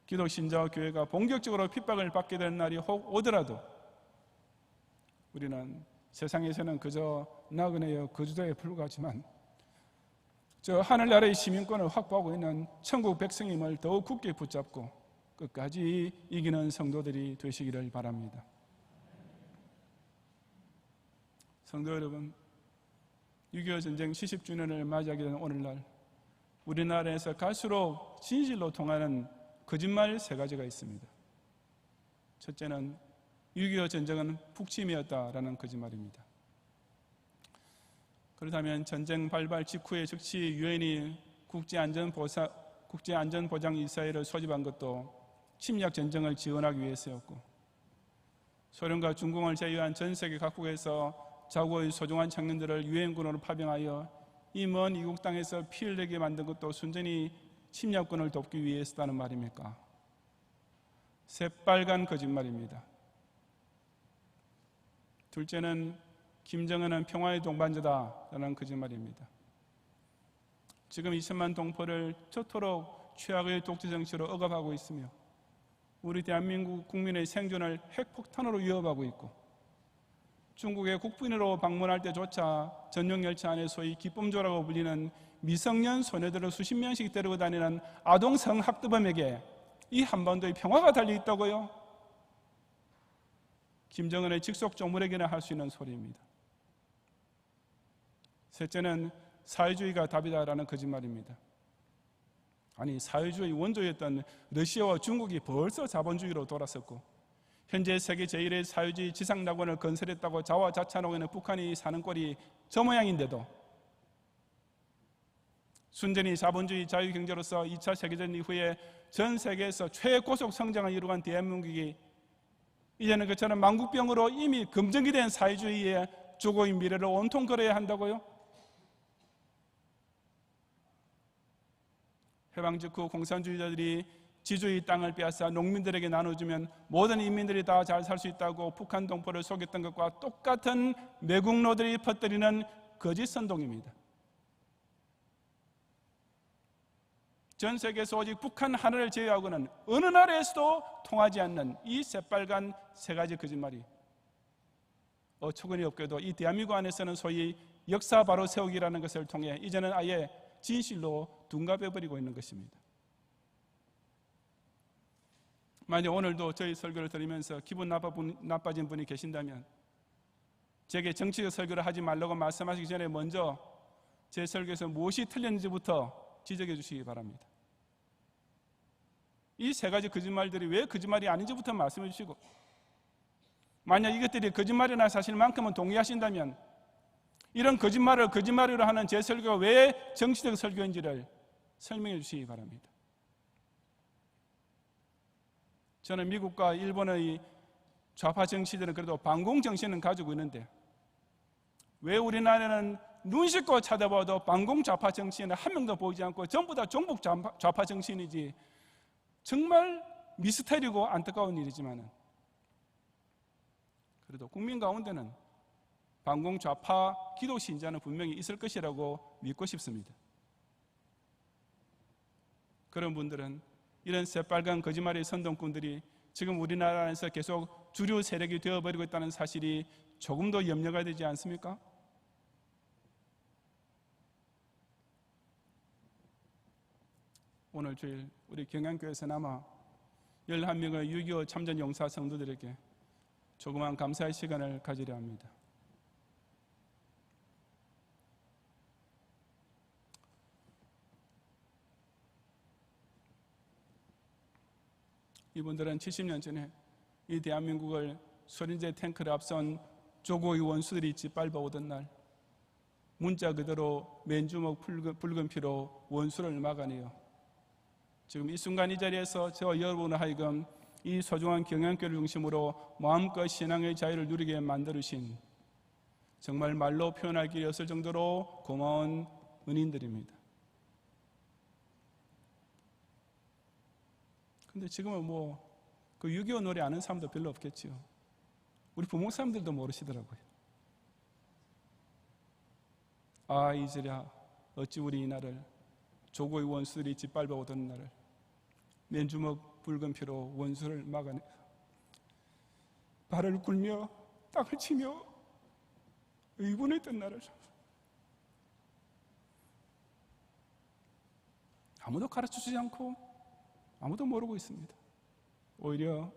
기독 신자와 교회가 본격적으로 핍박을 받게 되는 날이 혹 오더라도 우리는 세상에서는 그저 나그네여 거주자에 불과하지만 저 하늘나라의 시민권을 확보하고 있는 천국 백성임을 더욱 굳게 붙잡고 끝까지 이기는 성도들이 되시기를 바랍니다. 성도 여러분, 6.25 전쟁 70주년을 맞이하게 된 오늘날 우리나라에서 갈수록 진실로 통하는 거짓말 세 가지가 있습니다. 첫째는 6.25 전쟁은 북침이었다라는 거짓말입니다. 그렇다면 전쟁 발발 직후에 즉시 유엔이 국제안전보장이사회를 소집한 것도 침략 전쟁을 지원하기 위해서였고 소련과 중공을 제외한 전 세계 각국에서 자국의 소중한 청년들을 유엔군으로 파병하여 이 먼 이국 땅에서 피 흘리게 만든 것도 순전히 침략군을 돕기 위해서다는 말입니까? 새빨간 거짓말입니다. 둘째는 김정은은 평화의 동반자다라는 거짓말입니다. 지금 2천만 동포를 저토록 최악의 독재 정치로 억압하고 있으며 우리 대한민국 국민의 생존을 핵폭탄으로 위협하고 있고 중국의 국빈으로 방문할 때조차 전용열차 안에 소위 기쁨조라고 불리는 미성년 소녀들을 수십 명씩 데리고 다니는 아동 성학대범에게 이 한반도의 평화가 달려있다고요? 김정은의 직속 조물에게나 할 수 있는 소리입니다. 셋째는 사회주의가 답이다라는 거짓말입니다. 아니, 사회주의 원조였던 러시아와 중국이 벌써 자본주의로 돌아섰고 현재 세계 제1의 사회주의 지상낙원을 건설했다고 자화자찬하고 있는 북한이 사는 꼴이 저 모양인데도 순전히 자본주의 자유경제로서 2차 세계대전 이후에 전 세계에서 최고속 성장을 이루어간 대한민국이 이제는 그처럼 만국병으로 이미 검증이 된 사회주의의 주거의 미래를 온통 걸어야 한다고요? 해방 직후 공산주의자들이 지주의 땅을 빼앗아 농민들에게 나눠주면 모든 인민들이 다 잘 살 수 있다고 북한 동포를 속였던 것과 똑같은 매국노들이 퍼뜨리는 거짓 선동입니다. 전 세계에서 오직 북한 하나를 제외하고는 어느 나라에서도 통하지 않는 이 새빨간 세 가지 거짓말이 어처구니 없게도 이 대한민국 안에서는 소위 역사 바로 세우기라는 것을 통해 이제는 아예 진실로 둔갑해버리고 있는 것입니다. 만약 오늘도 저희 설교를 들으면서 기분 나빠진 분이 계신다면 제게 정치적 설교를 하지 말라고 말씀하시기 전에 먼저 제 설교에서 무엇이 틀렸는지부터 지적해 주시기 바랍니다. 이 세 가지 거짓말들이 왜 거짓말이 아닌지부터 말씀해 주시고, 만약 이것들이 거짓말이나 사실만큼은 동의하신다면 이런 거짓말을 거짓말이라 하는 제 설교가 왜 정치적 설교인지를 설명해 주시기 바랍니다. 저는 미국과 일본의 좌파 정치들은 그래도 반공 정신은 가지고 있는데 왜 우리나라는 눈 씻고 찾아봐도 반공 좌파 정치인은 한 명도 보이지 않고 전부 다 종북 좌파 정치인이지, 정말 미스터리고 안타까운 일이지만 그래도 국민 가운데는 반공 좌파 기독 신자는 분명히 있을 것이라고 믿고 싶습니다. 그런 분들은 이런 새빨간 거짓말의 선동꾼들이 지금 우리나라 안에서 계속 주류 세력이 되어버리고 있다는 사실이 조금 더 염려가 되지 않습니까? 오늘 주일 우리 경양교회에서나마 11명의 6.25 참전 용사 성도들에게 조그만 감사의 시간을 가지려 합니다. 이분들은 70년 전에 이 대한민국을 소련제 탱크를 앞선 조국의 원수들이 짓밟아오던 날 문자 그대로 맨주먹 붉은 피로 원수를 막아내요. 지금 이 순간 이 자리에서 저와 여러분을 하여금 이 소중한 경양교회를 중심으로 마음껏 신앙의 자유를 누리게 만들으신 정말 말로 표현할 길이 없을 정도로 고마운 은인들입니다. 근데 지금은 그 6.25 노래 아는 사람도 별로 없겠지요. 우리 부모 사람들도 모르시더라고요. 아 이제야 어찌 우리 이날을 조국의 원수들이 짓밟아 오던 날을 맨주먹 붉은 피로 원수를 막아내 발을 굴며 땅을 치며 의분했던 날을 아무도 가르쳐주지 않고 아무도 모르고 있습니다. 오히려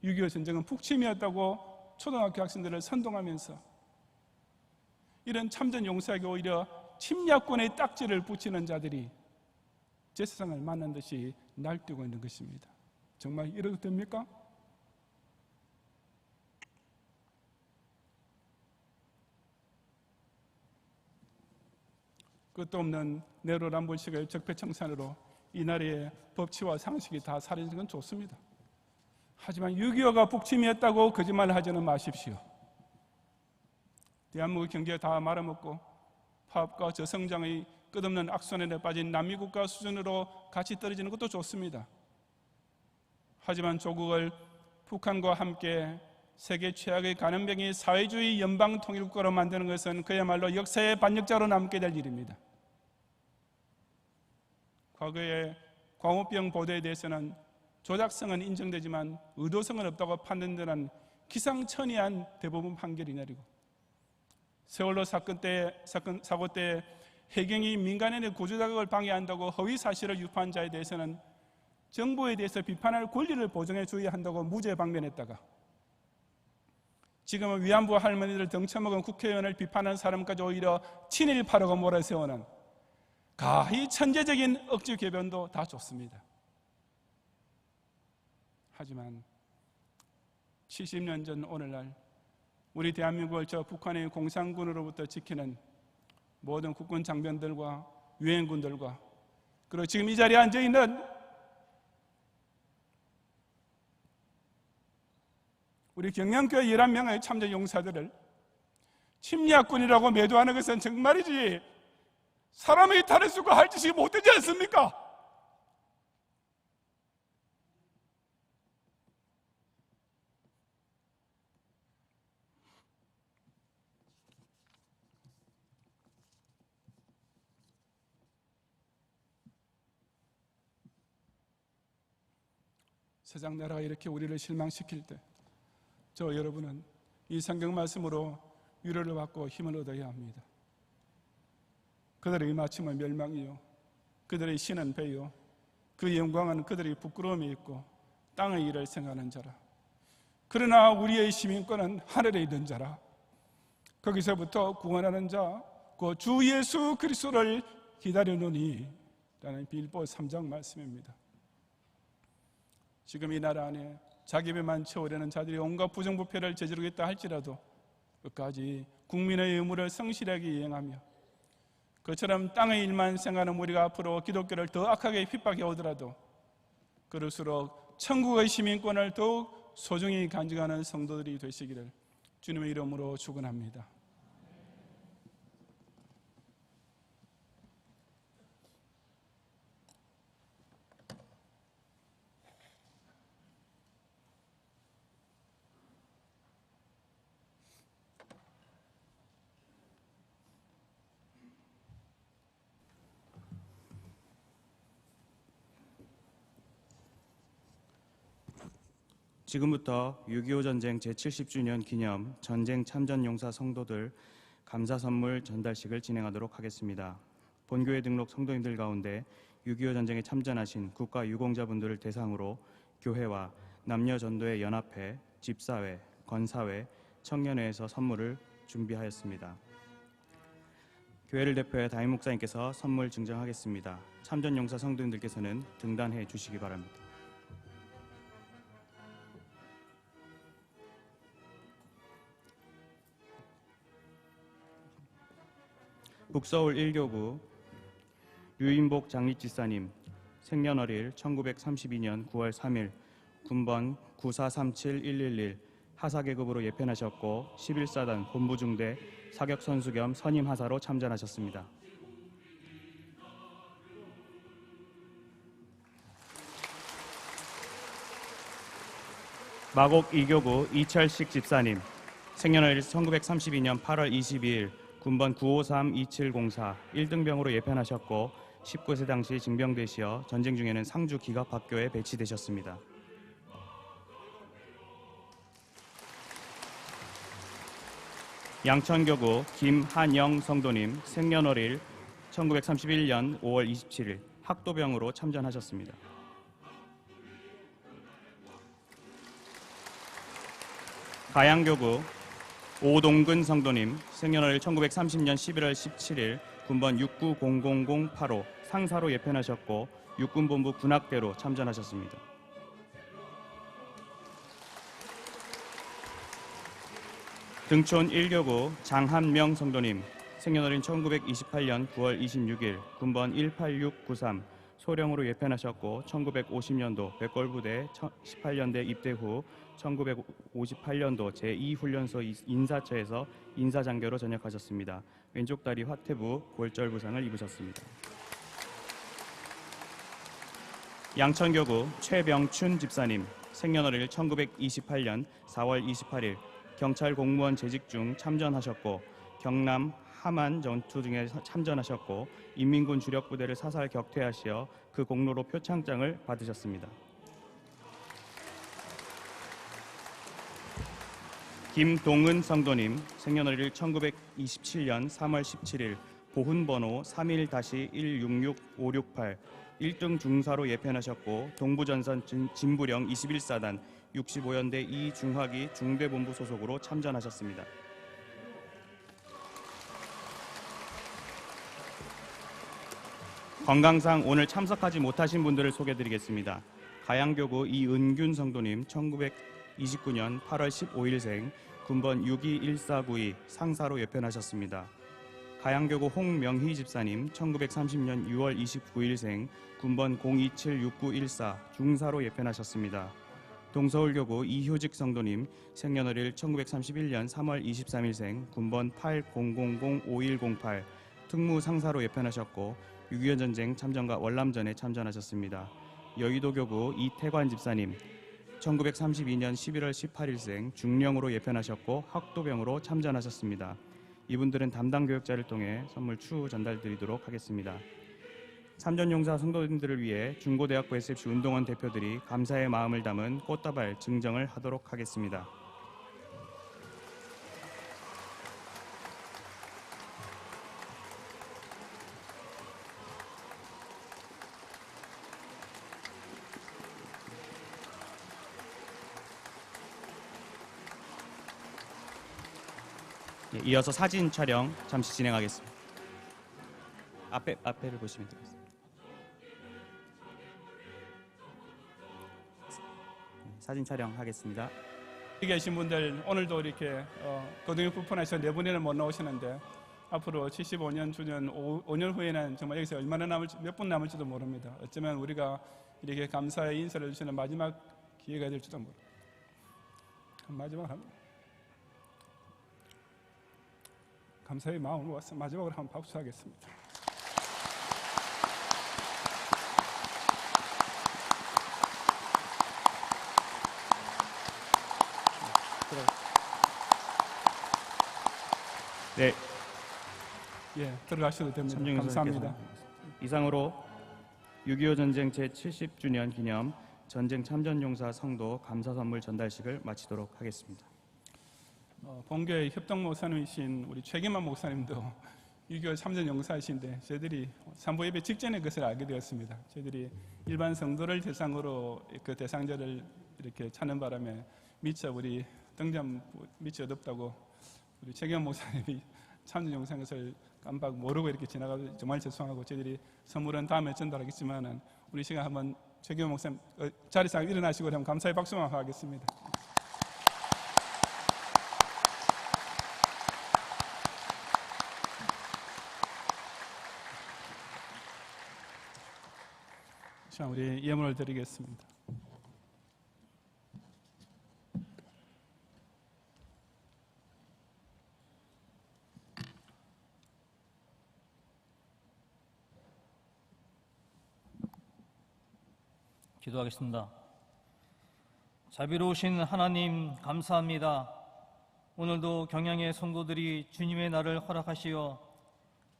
6.25 전쟁은 북침이었다고 초등학교 학생들을 선동하면서 이런 참전 용사에게 오히려 침략군의 딱지를 붙이는 자들이 제 세상을 만난 듯이 날뛰고 있는 것입니다. 정말 이래도 됩니까? 끝도 없는 내로남불식의 적폐청산으로 이 나라의 법치와 상식이 다 사라지는 건 좋습니다. 하지만 6.25가 북침이었다고 거짓말을 하지는 마십시오. 대한민국 경제가 다 말아먹고 파업과 저성장의 끝없는 악순환에 빠진 남미국가 수준으로 같이 떨어지는 것도 좋습니다. 하지만 조국을 북한과 함께 세계 최악의 간염병이 사회주의 연방통일국가로 만드는 것은 그야말로 역사의 반역자로 남게 될 일입니다. 과거의 광우병 보도에 대해서는 조작성은 인정되지만 의도성은 없다고 판단되는 기상천외한 대법원 판결이 내리고, 세월호 사고 때 해경이 민간인의 구조 작업을 방해한다고 허위 사실을 유포한 자에 대해서는 정부에 대해서 비판할 권리를 보장해 줘야 한다고 무죄 방면했다가, 지금은 위안부 할머니들 덩쳐먹은 국회의원을 비판한 사람까지 오히려 친일파라고 몰아세우는 가히 천재적인 억지 궤변도 다 좋습니다. 하지만 70년 전 오늘날 우리 대한민국을 저 북한의 공산군으로부터 지키는 모든 국군 장병들과 유엔군들과, 그리고 지금 이 자리에 앉아있는 우리 경양교회 11명의 참전 용사들을 침략군이라고 매도하는 것은 정말이지 사람의 탈을 쓰고 할 짓이 못되지 않습니까? 세상 나라가 이렇게 우리를 실망시킬 때 저 여러분은 이 성경 말씀으로 위로를 받고 힘을 얻어야 합니다. 그들의 마침은 멸망이요 그들의 신은 배요 그 영광은 그들의 부끄러움이 있고 땅의 일을 생각하는 자라. 그러나 우리의 시민권은 하늘에 있는 자라. 거기서부터 구원하는 자 그 주 예수 그리스도를 기다리노니 라는 빌보 3장 말씀입니다. 지금 이 나라 안에 자기 배만 채우려는 자들이 온갖 부정부패를 저지르고 있다 할지라도 끝까지 국민의 의무를 성실하게 이행하며 그처럼 땅의 일만 생각하는 우리가 앞으로 기독교를 더 악하게 핍박해 오더라도 그럴수록 천국의 시민권을 더욱 소중히 간직하는 성도들이 되시기를 주님의 이름으로 축원합니다. 지금부터 6.25 전쟁 제70주년 기념 전쟁 참전용사 성도들 감사 선물 전달식을 진행하도록 하겠습니다. 본교회 등록 성도님들 가운데 6.25 전쟁에 참전하신 국가 유공자분들을 대상으로 교회와 남녀전도회 연합회, 집사회, 건사회, 청년회에서 선물을 준비하였습니다. 교회를 대표해 담임 목사님께서 선물 증정하겠습니다. 참전용사 성도님들께서는 등단해 주시기 바랍니다. 북서울 1교구 류인복 장립집사님, 생년월일 1932년 9월 3일, 군번 9437111 하사계급으로 예편하셨고 11사단 본부중대 사격선수 겸 선임하사로 참전하셨습니다. 마곡 2교구 이철식 집사님, 생년월일 1932년 8월 22일, 군번 9532704 1등병으로 예편하셨고 19세 당시 징병되시어 전쟁 중에는 상주 기갑학교에 배치되셨습니다. 양천교구 김한영 성도님, 생년월일 1931년 5월 27일 학도병으로 참전하셨습니다. 가양교구 오동근 성도님, 생년월일 1930년 11월 17일 군번 690008호 상사로 예편하셨고 육군본부 군악대로 참전하셨습니다. 등촌 1교구 장한명 성도님, 생년월일 1928년 9월 26일 군번 18693 소령으로 예편하셨고 1950년도 백골부대 18년대 입대 후 1958년도 제2훈련소 인사처에서 인사장교로 전역하셨습니다. 왼쪽 다리 화태부 골절 부상을 입으셨습니다. 양천교구 최병춘 집사님, 생년월일 1928년 4월 28일 경찰 공무원 재직 중 참전하셨고 경남 함안 전투 등에 참전하셨고 인민군 주력부대를 사살 격퇴하시어 그 공로로 표창장을 받으셨습니다. 김동은 성도님, 생년월일 1927년 3월 17일 보훈번호 31-166568 1등 중사로 예편하셨고 동부전선 진부령 21사단 65연대 2중화기 중대본부 소속으로 참전하셨습니다. 건강상 오늘 참석하지 못하신 분들을 소개드리겠습니다. 가양교구 이은균 성도님, 1929년 8월 15일생, 군번 621492 상사로 예편하셨습니다. 가양교구 홍명희 집사님, 1930년 6월 29일생, 군번 0276914 중사로 예편하셨습니다. 동서울교구 이효직 성도님, 생년월일 1931년 3월 23일생, 군번 80005108 특무 상사로 예편하셨고 6.25 전쟁 참전과 월남전에 참전하셨습니다. 여의도교구 이태관 집사님, 1932년 11월 18일생, 중령으로 예편하셨고 학도병으로 참전하셨습니다. 이분들은 담당 교역자를 통해 선물 추후 전달드리도록 하겠습니다. 참전용사 성도님들을 위해 중고대학부 SFC 운동원 대표들이 감사의 마음을 담은 꽃다발 증정을 하도록 하겠습니다. 이어서 사진 촬영 잠시 진행하겠습니다. 앞에를 보시면 되겠습니다. 사진 촬영하겠습니다. 여기 계신 분들 오늘도 이렇게 고등역 불편해서 네 분이나 못 나오시는데 앞으로 75년 주년 5년 후에는 정말 여기서 얼마나 남을지 몇 분 남을지도 모릅니다. 어쩌면 우리가 이렇게 감사의 인사를 주시는 마지막 기회가 될지도 모릅니다. 마지막으로 감사의 마음을 모아서 마지막으로 한번 박수하겠습니다. 네, 예, 들어가셔도 됩니다. 참정 감사합니다. 이상으로 6.25 전쟁 제70주년 기념 전쟁 참전용사 성도 감사 선물 전달식을 마치도록 하겠습니다. 본교의 협동 목사님이신 우리 최기만 목사님도 6.25 참전용사이신데 저희들이 산부 예배 직전에 그것을 알게 되었습니다. 저희들이 일반 성도를 대상으로 그 대상자를 이렇게 찾는 바람에 미처 우리 등잔 미처 어둡다고 우리 최기만 목사님이 참전용사인 것을 깜빡 모르고 이렇게 지나가서 정말 죄송하고 저희들이 선물은 다음에 전달하겠지만은 우리 시간 한번 최기만 목사님 자리에서 일어나시고 한번 감사의 박수만 하겠습니다. 자, 우리 예물을 드리겠습니다. 기도하겠습니다. 자비로우신 하나님 감사합니다. 오늘도 경양의 성도들이 주님의 날을 허락하시어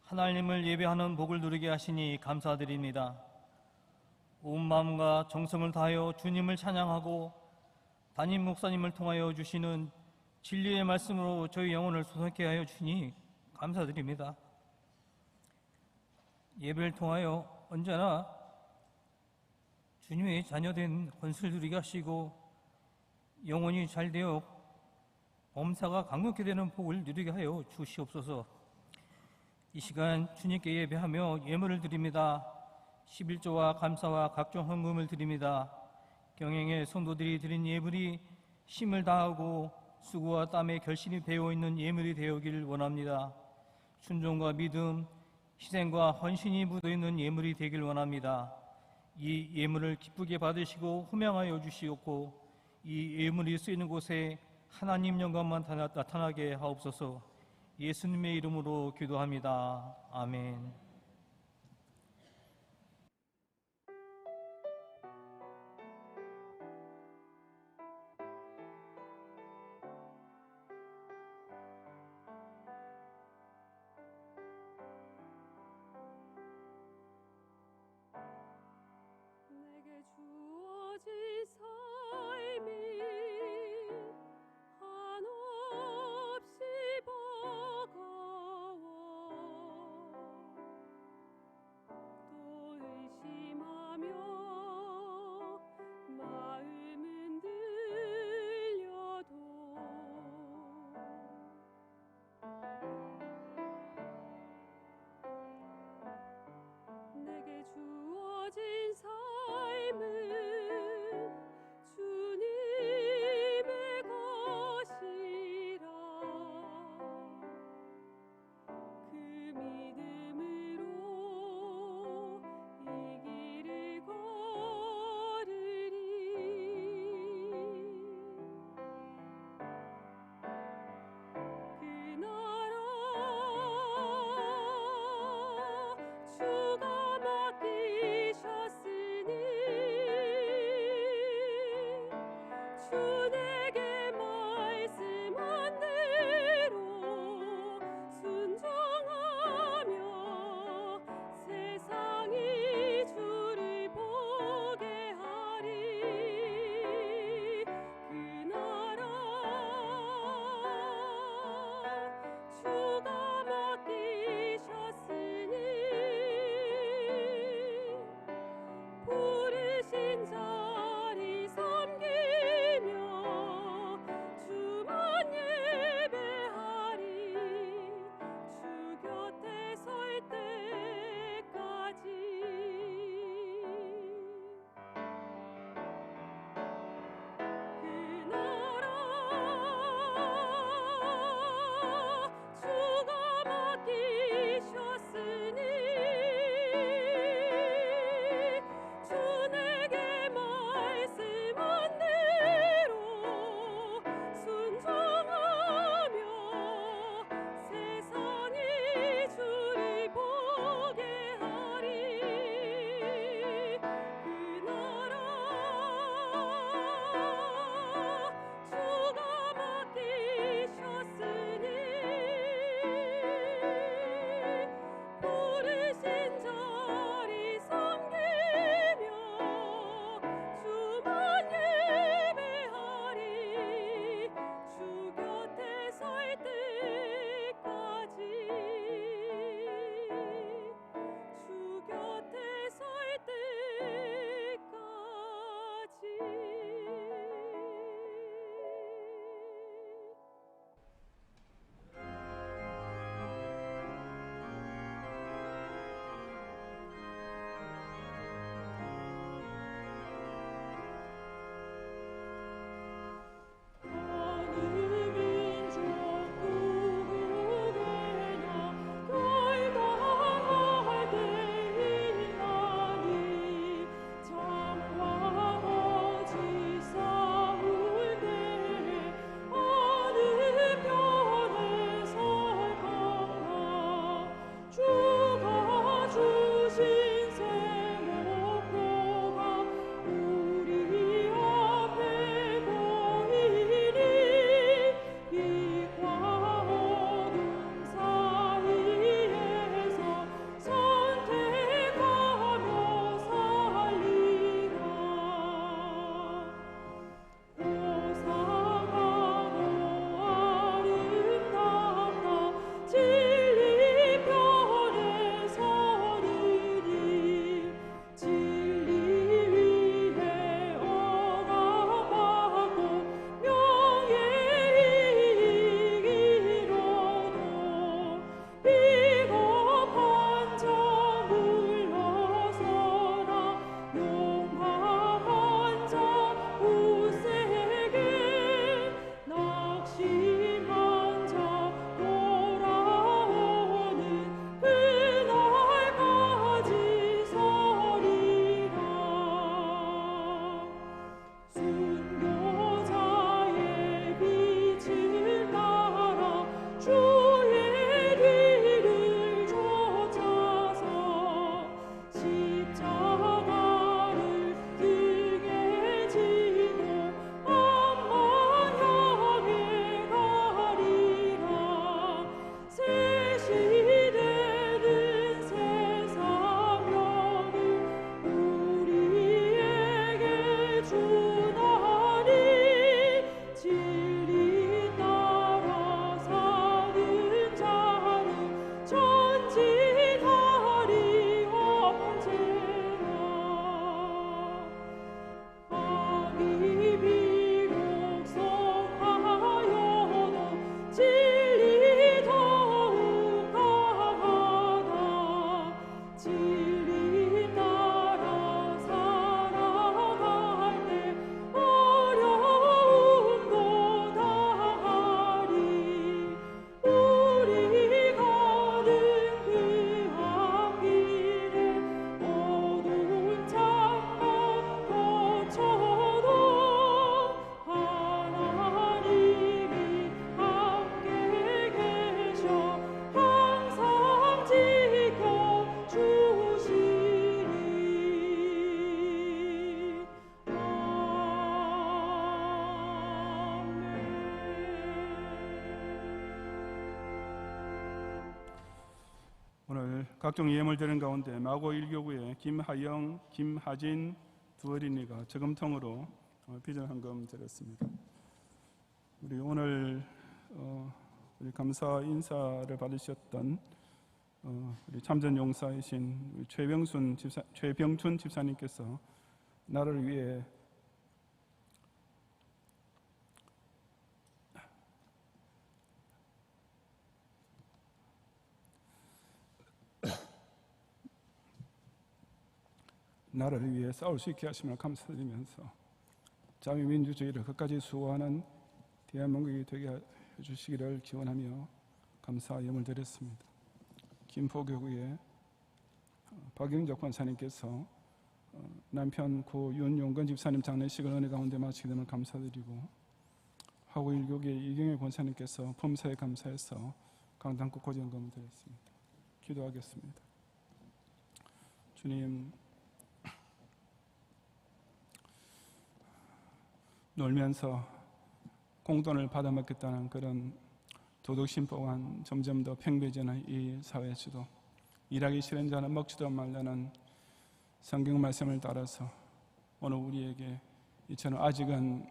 하나님을 예배하는 복을 누리게 하시니 감사드립니다. 온 마음과 정성을 다하여 주님을 찬양하고 담임 목사님을 통하여 주시는 진리의 말씀으로 저희 영혼을 소생케 하여 주니 감사드립니다. 예배를 통하여 언제나 주님의 자녀된 권세를 누리게 하시고 영혼이 잘되어 범사가 강력히 되는 복을 누리게 하여 주시옵소서. 이 시간 주님께 예배하며 예물을 드립니다. 11조와 감사와 각종 헌금을 드립니다. 경영의 성도들이 드린 예물이 힘을 다하고 수고와 땀에 결실이 배어있는 예물이 되어길 원합니다. 순종과 믿음, 희생과 헌신이 묻어있는 예물이 되길 원합니다. 이 예물을 기쁘게 받으시고 호명하여 주시옵고 이 예물이 쓰이는 곳에 하나님 영광만 나타나게 하옵소서. 예수님의 이름으로 기도합니다. 아멘. 내게 주어진 삶이 한없이 버거워 각종 예물 드린 가운데 마고 1교구의 김하영, 김하진 두 어린이가 저금통으로 빚은 헌금 드렸습니다. 우리 오늘 우리 감사 인사를 받으셨던 우리 참전용사이신 우리 최병춘 집사님께서 나를 위해 싸울 수 있게 하심을 감사드리면서 자유민주주의를 끝까지 수호하는 대한민국이 되게 해주시기를 기원하며 감사 예물 드렸습니다. 김포교구의 박영적 권사님께서 남편 고 윤용건 집사님 장례식을 은혜 가운데 마치게 됨을 감사드리고 하고 1교구의 이경혜 권사님께서 범사에 감사해서 강당국 고지헌금을 드렸습니다. 기도하겠습니다. 주님, 놀면서 공돈을 받아먹겠다는 그런 도덕심보가 점점 더 팽배해지는 이 사회에서도 일하기 싫은 자는 먹지도 말라는 성경 말씀을 따라서 오늘 우리에게 이처럼 아직은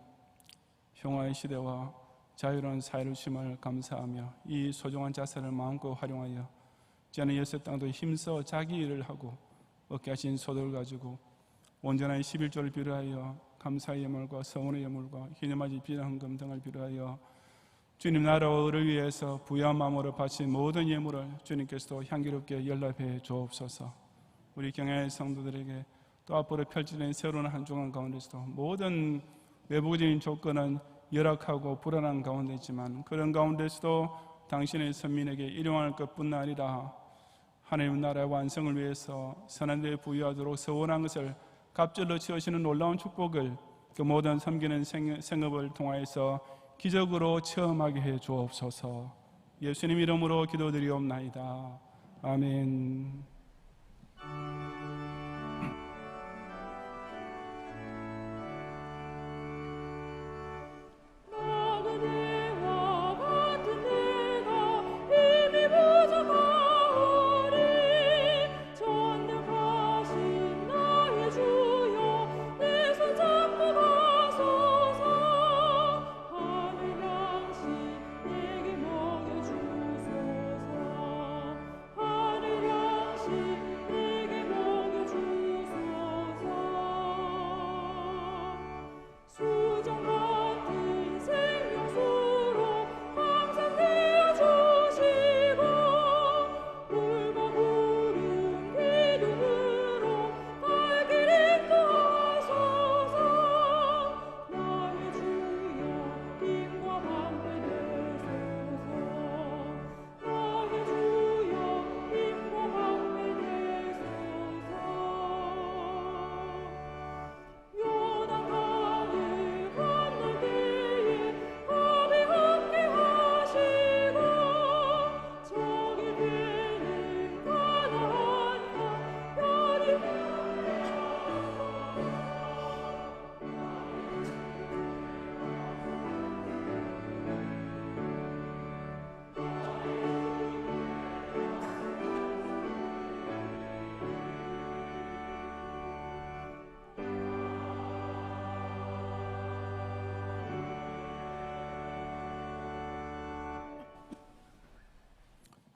평화의 시대와 자유로운 사회를 주심을 감사하며 이 소중한 자세를 마음껏 활용하여 저는 예수 땅도 힘써 자기 일을 하고 얻게 하신 소득을 가지고 온전한 11조를 비롯하여 감사의 예물과 서원의 예물과 기념하지 비례헌금 등을 비롯하여 주님 나라와 의를 위해서 부유한 마음으로 바친 모든 예물을 주님께서도 향기롭게 연락해 주옵소서. 우리 경야의 성도들에게 또 앞으로 펼쳐진 새로운 한 주간 가운데서도 모든 외부적인 조건은 열악하고 불안한 가운데 있지만 그런 가운데서도 당신의 선민에게 일용할 것뿐 아니라 하나님 나라의 완성을 위해서 선한 데에 부유하도록 서원한 것을 갑절로 채우시는 놀라운 축복을 그 모든 섬기는 생업을 통하여서 기적으로 체험하게 해 주옵소서. 예수님 이름으로 기도드리옵나이다. 아멘.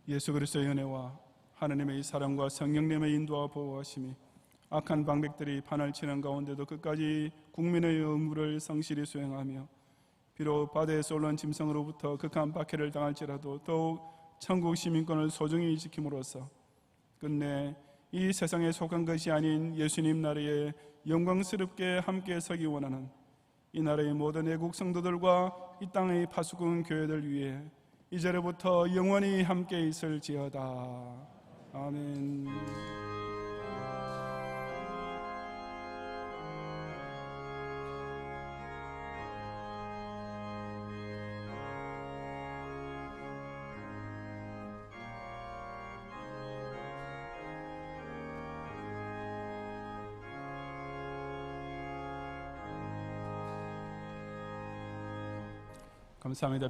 예수 그리스도의 은혜와 하나님의 사랑과 성령님의 인도와 보호하심이 악한 방백들이 판을 치는 가운데도 끝까지 국민의 의무를 성실히 수행하며 비록 바다에서 올라온 짐승으로부터 극한 박해를 당할지라도 더욱 천국 시민권을 소중히 지킴으로써 끝내 이 세상에 속한 것이 아닌 예수님 나라에 영광스럽게 함께 서기 원하는 이 나라의 모든 애국 성도들과 이 땅의 파수꾼 교회들 위해 이제로부터 영원히 함께 있을지어다. 아멘. 감사합니다.